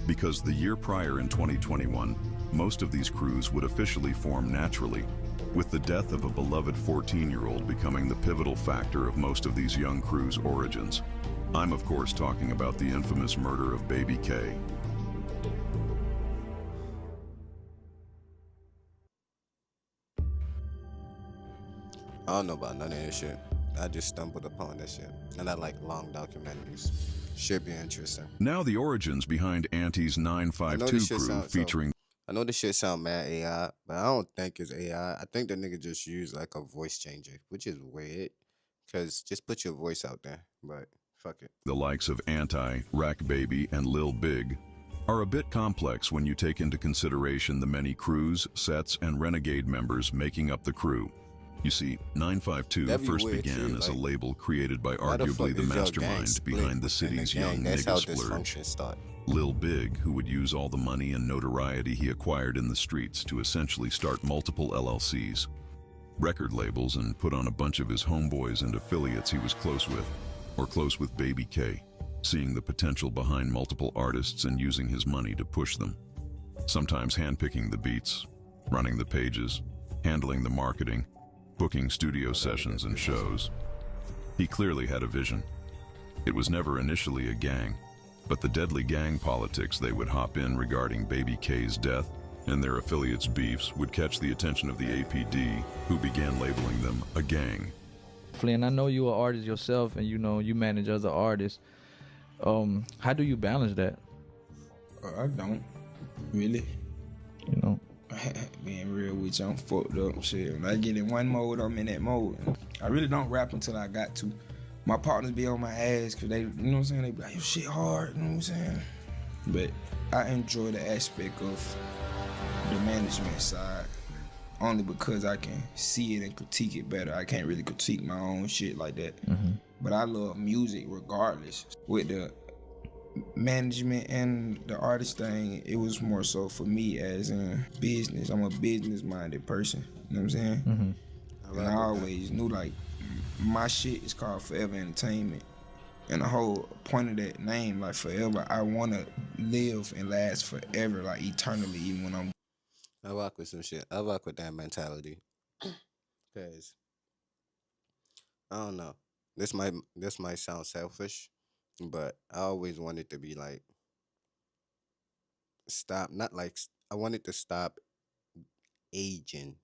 Because the year prior in 2021, most of these crews would officially form naturally, with the death of a beloved 14-year-old becoming the pivotal factor of most of these young crews' origins. I'm of course talking about the infamous murder of Baby K. I don't know about none of this shit. I just stumbled upon this shit. And I like long documentaries. Should be interesting. Now the origins behind Anti's 952 crew featuring... I know this shit sound mad AI, but I don't think it's AI. I think the nigga just used like a voice changer, which is weird. Cause just put your voice out there, but fuck it. The likes of Anti, Rack Baby, and Lil Big are a bit complex when you take into consideration the many crews, sets, and Renegade members making up the crew. You see, 952 first began as a label created by arguably the mastermind behind the city's young nigga splurge. Lil Big, who would use all the money and notoriety he acquired in the streets to essentially start multiple LLCs, record labels, and put on a bunch of his homeboys and affiliates he was close with, or close with Baby K, seeing the potential behind multiple artists and using his money to push them. Sometimes handpicking the beats, running the pages, handling the marketing, booking studio sessions and shows. He clearly had a vision. It was never initially a gang, but the deadly gang politics they would hop in regarding Baby K's death and their affiliates' beefs would catch the attention of the APD, who began labeling them a gang. Flynn, I know you're an artist yourself, and you know you manage other artists. How do you balance that? I don't really. You know, being real with you, I'm fucked up. Shit, when I get in one mode, I'm in that mode. I really don't rap until I got to. My partners be on my ass because they, you know what I'm saying? They be like, your shit hard, you know what I'm saying? But I enjoy the aspect of the management side only because I can see it and critique it better. I can't really critique my own shit like that. But I love music regardless. With the management and the artist thing, it was more so for me as in business. I'm a business-minded person, you know what I'm saying? And I always knew like my shit is called Forever Entertainment. And the whole point of that name, like forever, I want to live and last forever, like eternally, even when I'm. I rock with some shit. I rock with that mentality. Cause I don't know. This might sound selfish, but I always wanted to be like I wanted to stop aging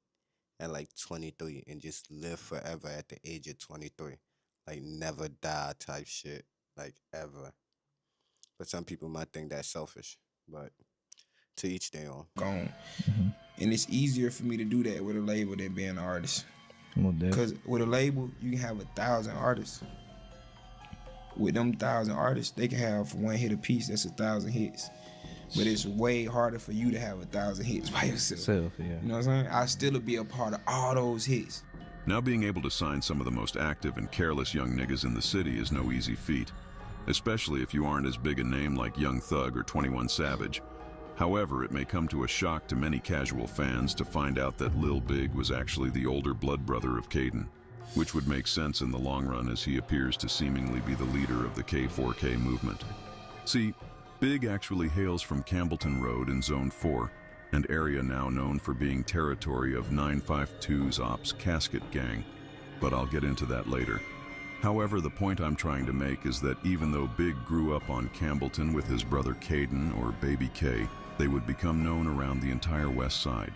at like 23 and just live forever at the age of 23. Like never die type shit. Like ever. But some people might think that's selfish. But to each their own. Gone. And it's easier for me to do that with a label than being an artist. Because with a label, you can have 1,000 artists. With them 1,000 artists, they can have one hit a piece, that's 1,000 hits. But it's way harder for you to have 1,000 hits by yourself. You know what I'm saying? I still would be a part of all those hits. Now being able to sign some of the most active and careless young niggas in the city is no easy feat, especially if you aren't as big a name like Young Thug or 21 Savage. However, it may come to a shock to many casual fans to find out that Lil Big was actually the older blood brother of Caden, which would make sense in the long run as he appears to seemingly be the leader of the K4K movement. See, Big actually hails from Campbellton Road in Zone 4, an area now known for being territory of 952's Ops Casket Gang, but I'll get into that later. However, the point I'm trying to make is that even though Big grew up on Campbellton with his brother Caden, or Baby K, they would become known around the entire West Side,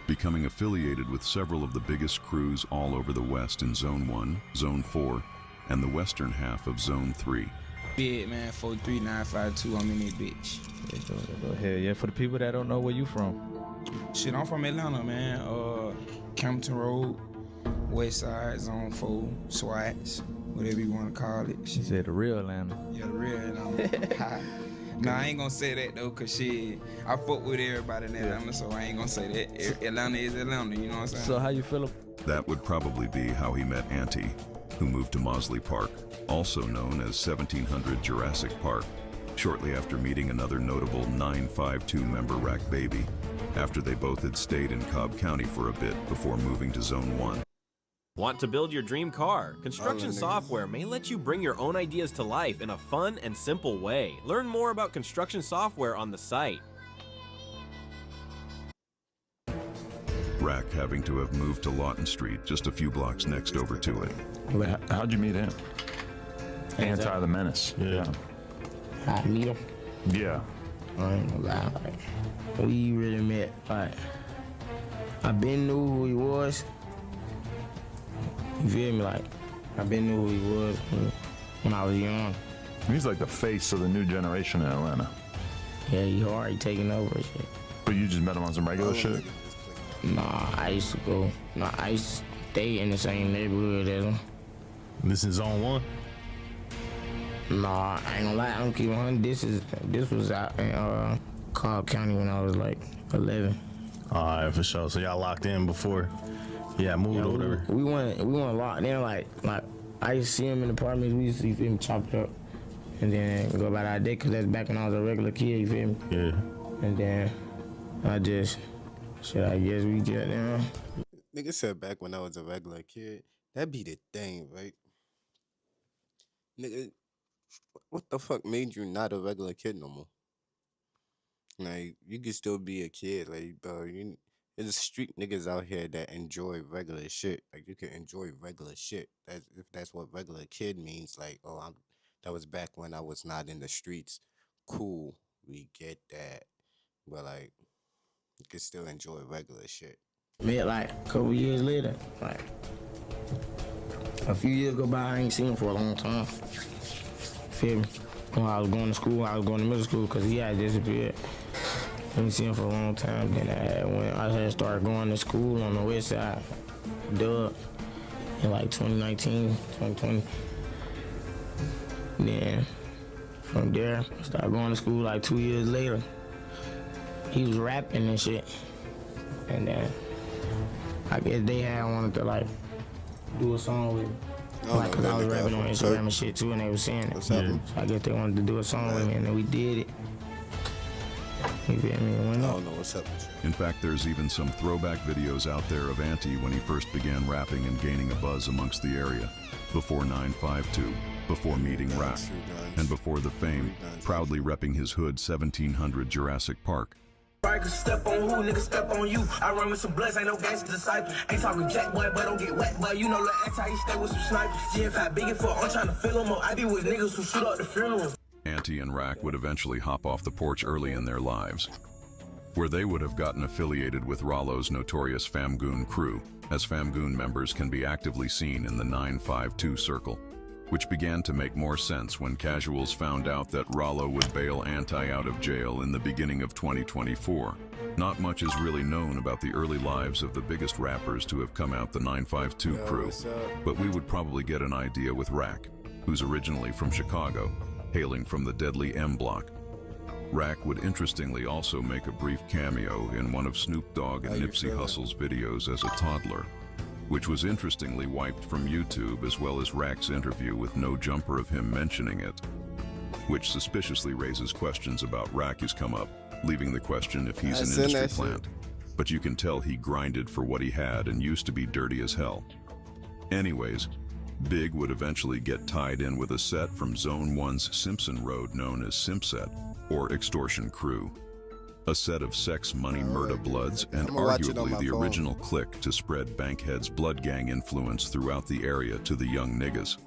becoming affiliated with several of the biggest crews all over the West in Zone 1, Zone 4, and the western half of Zone 3. Big man, 43952, I'm in that bitch. Hell yeah, for the people that don't know where you from. Shit, I'm from Atlanta, man. Campbellton Road, West Side, Zone 4, SWATs, whatever you want to call it. She said the real Atlanta. Yeah, the real Atlanta. Nah, I ain't gonna say that though, cause shit, I fuck with everybody in Atlanta, so I ain't gonna say that. Atlanta is Atlanta, you know what I'm saying? So how you feel? That would probably be how he met Auntie, who moved to Mosley Park, also known as 1700 Jurassic Park, shortly after meeting another notable 952 member Rack Baby, after they both had stayed in Cobb County for a bit before moving to Zone 1. Want to build your dream car? Construction software may let you bring your own ideas to life in a fun and simple way. Learn more about construction software on the site. Rack having to have moved to Lawton Street, just a few blocks next over to it. How'd you meet him? Anti the Menace. Yeah. I meet him? Yeah. I ain't gonna lie. We really met. Like, I been knew who he was. You feel me? Like, I been knew who he was when I was young. He's like the face of the new generation in Atlanta. Yeah, he hard. He taking over and shit. But you just met him on some regular shit? Nah, I used to go. Nah, I used to stay in the same neighborhood as him. This is Zone 1? Nah, I ain't gonna lie, I'm keeping on. This was out in Cobb County when I was like 11. Alright, for sure. So y'all locked in before? Yeah, moved or whatever. We went locked in. Like I used to see him in the apartments. We used to see him chopped up, and then go about our day. Cause that's back when I was a regular kid. You feel me? Yeah. And then I guess we just Nigga said back when I was a regular kid. That be the thing, right? Nigga, what the fuck made you not a regular kid no more? Like, you can still be a kid, like, bro. There's street niggas out here that enjoy regular shit. Like, you can enjoy regular shit. If that's what regular kid means. Like, that was back when I was not in the streets. Cool, we get that. But like, you can still enjoy regular shit. Met like a couple years later. Like, a few years go by, I ain't seen him for a long time. Feel me? When I was going to school, I was going to middle school because he had disappeared. I ain't seen him for a long time. Then I had started going to school on the west side, Dub, in like 2019, 2020. Then from there, I started going to school like 2 years later. He was rapping and shit. And then I guess they had wanted to like do a song with me. Like, cause I was rapping on Instagram and shit too, and they was saying it. So I guess they wanted to do a song with me, and then we did it. You feel me? I don't know what's up. In fact, there's even some throwback videos out there of Ante when he first began rapping and gaining a buzz amongst the area, before 952, before meeting Rack, and before the fame, proudly repping his hood 1700 Jurassic Park. Step on who, nigga, step on you. I run with some bloods, ain't no gangster disciple. Ain't talking jack boy, but don't get wet, boy. You know, the anti, he stay with some snipers. GF5 big for, I'm trying to fill him up. I be with niggas who shoot up the funeral. Ante and Rack would eventually hop off the porch early in their lives, where they would have gotten affiliated with Rollo's notorious Famgoon crew, as Famgoon members can be actively seen in the 952 circle, which began to make more sense when casuals found out that Rollo would bail Ante out of jail in the beginning of 2024. Not much is really known about the early lives of the biggest rappers to have come out the 952 crew, but we would probably get an idea with Rack, who's originally from Chicago, hailing from the deadly M Block. Rack would interestingly also make a brief cameo in one of Snoop Dogg and Nipsey Hussle's videos as a toddler, which was interestingly wiped from YouTube, as well as Rack's interview with No Jumper of him mentioning it, which suspiciously raises questions about Rack's come up, leaving the question if he's an industry plant. But you can tell he grinded for what he had and used to be dirty as hell. Anyways, Big would eventually get tied in with a set from Zone 1's Simpson Road known as Simpset, or Extortion Crew. A set of sex, money, murder bloods, and arguably the original clique to spread Bankhead's blood gang influence throughout the area to the young niggas.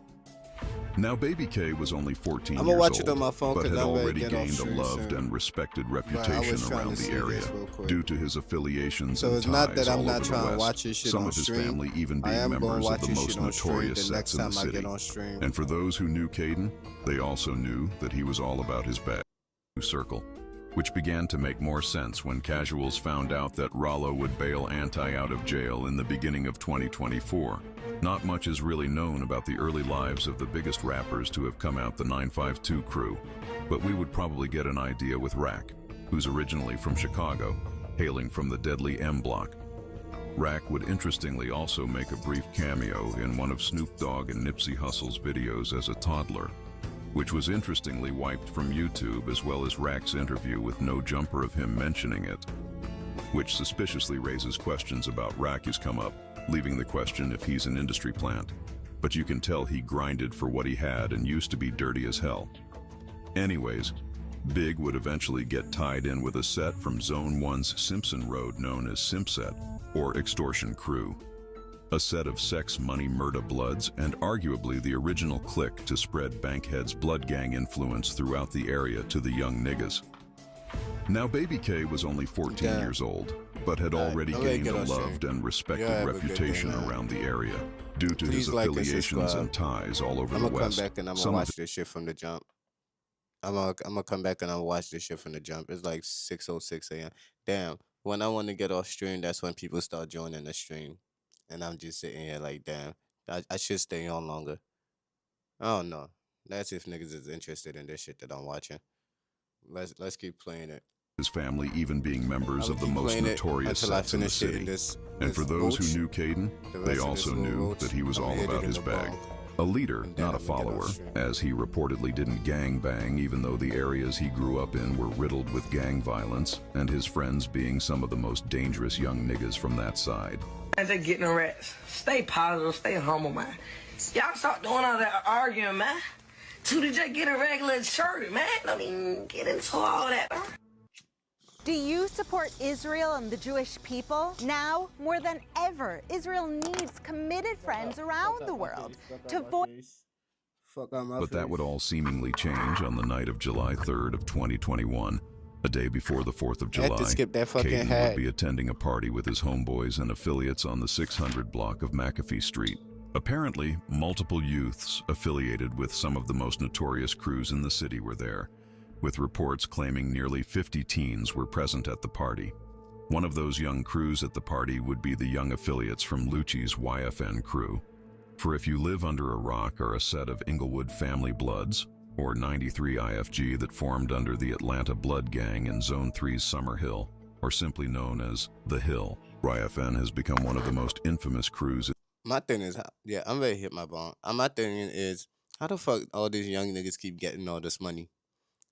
Now, Baby K was only 14 years old, but had already gained a loved and respected reputation around the area due to his affiliations and ties all over the West, some of his family even being members of the most notorious sets in the city. And for those who knew Caden, they also knew that he was all about his bad circle, which began to make more sense when casuals found out that Rollo would bail Ante out of jail in the beginning of 2024. Not much is really known about the early lives of the biggest rappers to have come out the 952 crew, but we would probably get an idea with Rack, who's originally from Chicago, hailing from the deadly M Block. Rack would interestingly also make a brief cameo in one of Snoop Dogg and Nipsey Hussle's videos as a toddler, which was interestingly wiped from YouTube, as well as Rack's interview with No Jumper of him mentioning it, which suspiciously raises questions about Rack's come up, leaving the question if he's an industry plant. But you can tell he grinded for what he had and used to be dirty as hell. Anyways, Big would eventually get tied in with a set from Zone 1's Simpson Road known as Simpset, or Extortion Crew. A set of sex, money, murder bloods, and arguably the original clique to spread Bankhead's blood gang influence throughout the area to the young niggas. Now, Baby K was only 14 years old, but had already gained a loved and respected reputation around the area due to his affiliations and ties all over the West. I'm gonna come back and I'm gonna watch this shit from the jump. I'm gonna come back and I'll watch this shit from the jump. It's like 6:06 a.m. Damn. When I want to get off stream, that's when people start joining the stream, and I'm just sitting here like, damn, I should stay on longer. I don't know. That's if niggas is interested in this shit that I'm watching. Let's keep playing it. His family even being members of the most notorious sets in the city. And for those who knew Caden, they also knew that he was all about his bag. A leader, not a follower, as he reportedly didn't gang bang even though the areas he grew up in were riddled with gang violence, and his friends being some of the most dangerous young niggas from that side. As they getting the rats, stay positive, stay humble, man. Y'all stop doing all that arguing, man. Tuda just get a regular shirt, man. Don't even get into all that, man. Do you support Israel and the Jewish people? Now, more than ever, Israel needs committed friends around the world to voice. But that would all seemingly change on the night of July 3rd of 2021, a day before the 4th of July. Caden would be attending a party with his homeboys and affiliates on the 600 block of McAfee Street. Apparently, multiple youths affiliated with some of the most notorious crews in the city were there, with reports claiming nearly 50 teens were present at the party. One of those young crews at the party would be the young affiliates from Lucci's YFN crew. For if you live under a rock are a set of Inglewood family bloods, or 93 IFG that formed under the Atlanta Blood Gang in Zone 3's Summer Hill, or simply known as The Hill. YFN has become one of the most infamous crews. My thing is, yeah, I'm ready to hit my bomb. My thing is, how the fuck all these young niggas keep getting all this money?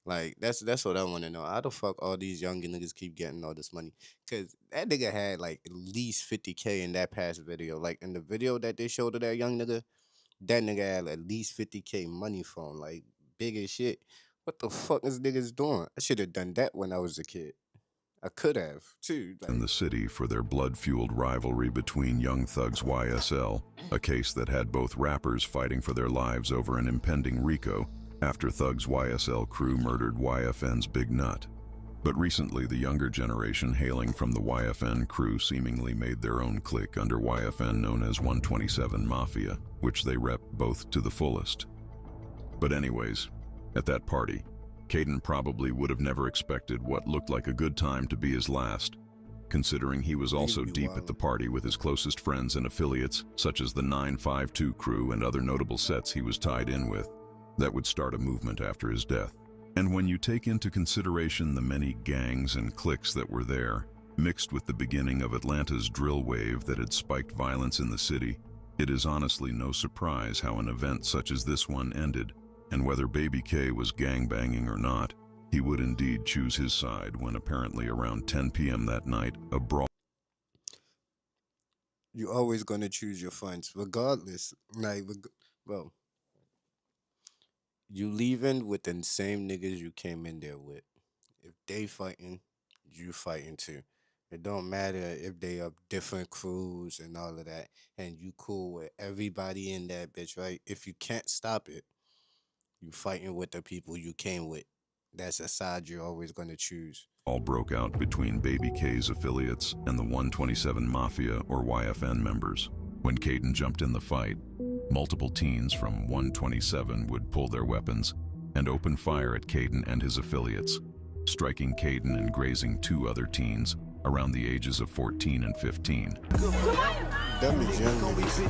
Like, that's what I want to know. How the fuck all these young niggas keep getting all this money? Because that nigga had, like, at least 50K in that past video. Like, in the video that they showed of that young nigga, that nigga had at least 50K money for him. Like, big as shit. What the fuck is niggas doing? I should have done that when I was a kid. I could have, too. Like, in the city for their blood-fueled rivalry between Young Thug's YSL, a case that had both rappers fighting for their lives over an impending RICO, after Thug's YSL crew murdered YFN's Big Nut. But recently, the younger generation hailing from the YFN crew seemingly made their own clique under YFN known as 127 Mafia, which they rep both to the fullest. But anyways, at that party, Caden probably would have never expected what looked like a good time to be his last, considering he was also deep at the party with his closest friends and affiliates, such as the 952 crew and other notable sets he was tied in with. That would start a movement after his death. And when you take into consideration the many gangs and cliques that were there, mixed with the beginning of Atlanta's drill wave that had spiked violence in the city, it is honestly no surprise how an event such as this one ended, and whether Baby K was gangbanging or not, he would indeed choose his side when apparently around 10 p.m. that night, a brawl. You're always gonna choose your friends, regardless. Like, bro. You leaving with the same niggas you came in there with. If they fighting, you fighting too. It don't matter if they are different crews and all of that, and you cool with everybody in that bitch, right? If you can't stop it, you fighting with the people you came with. That's a side you're always going to choose. All broke out between Baby K's affiliates and the 127 Mafia or YFN members. When Caden jumped in the fight, multiple teens from 127 would pull their weapons and open fire at Caden and his affiliates, striking Caden and grazing two other teens around the ages of 14 and 15. Them is young niggas.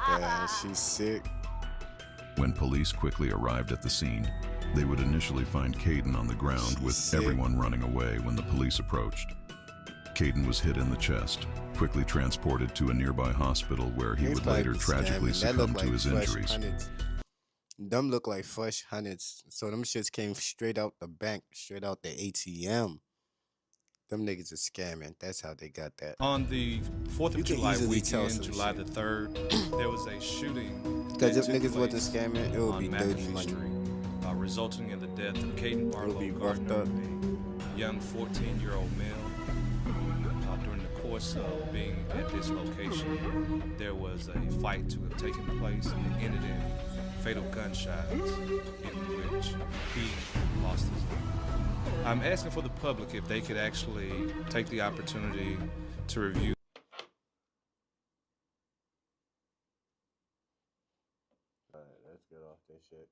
Yeah, she's sick. When police quickly arrived at the scene, they would initially find Caden on the ground with everyone running away when the police approached. Caden was hit in the chest, quickly transported to a nearby hospital where he would later tragically succumb to his injuries. Them look like fresh hundreds. So them shits came straight out the bank, straight out the ATM. Them niggas are scamming. That's how they got that. On the 4th of July weekend, July the 3rd, there was a shooting. Because if niggas wasn't scamming, it would be dirty money. Resulting in the death of Caden Barlow Gardner, a young 14-year-old male. During the course of being at this location, there was a fight to have taken place and ended in fatal gunshots in which he lost his life. I'm asking for the public if they could actually take the opportunity to review shit.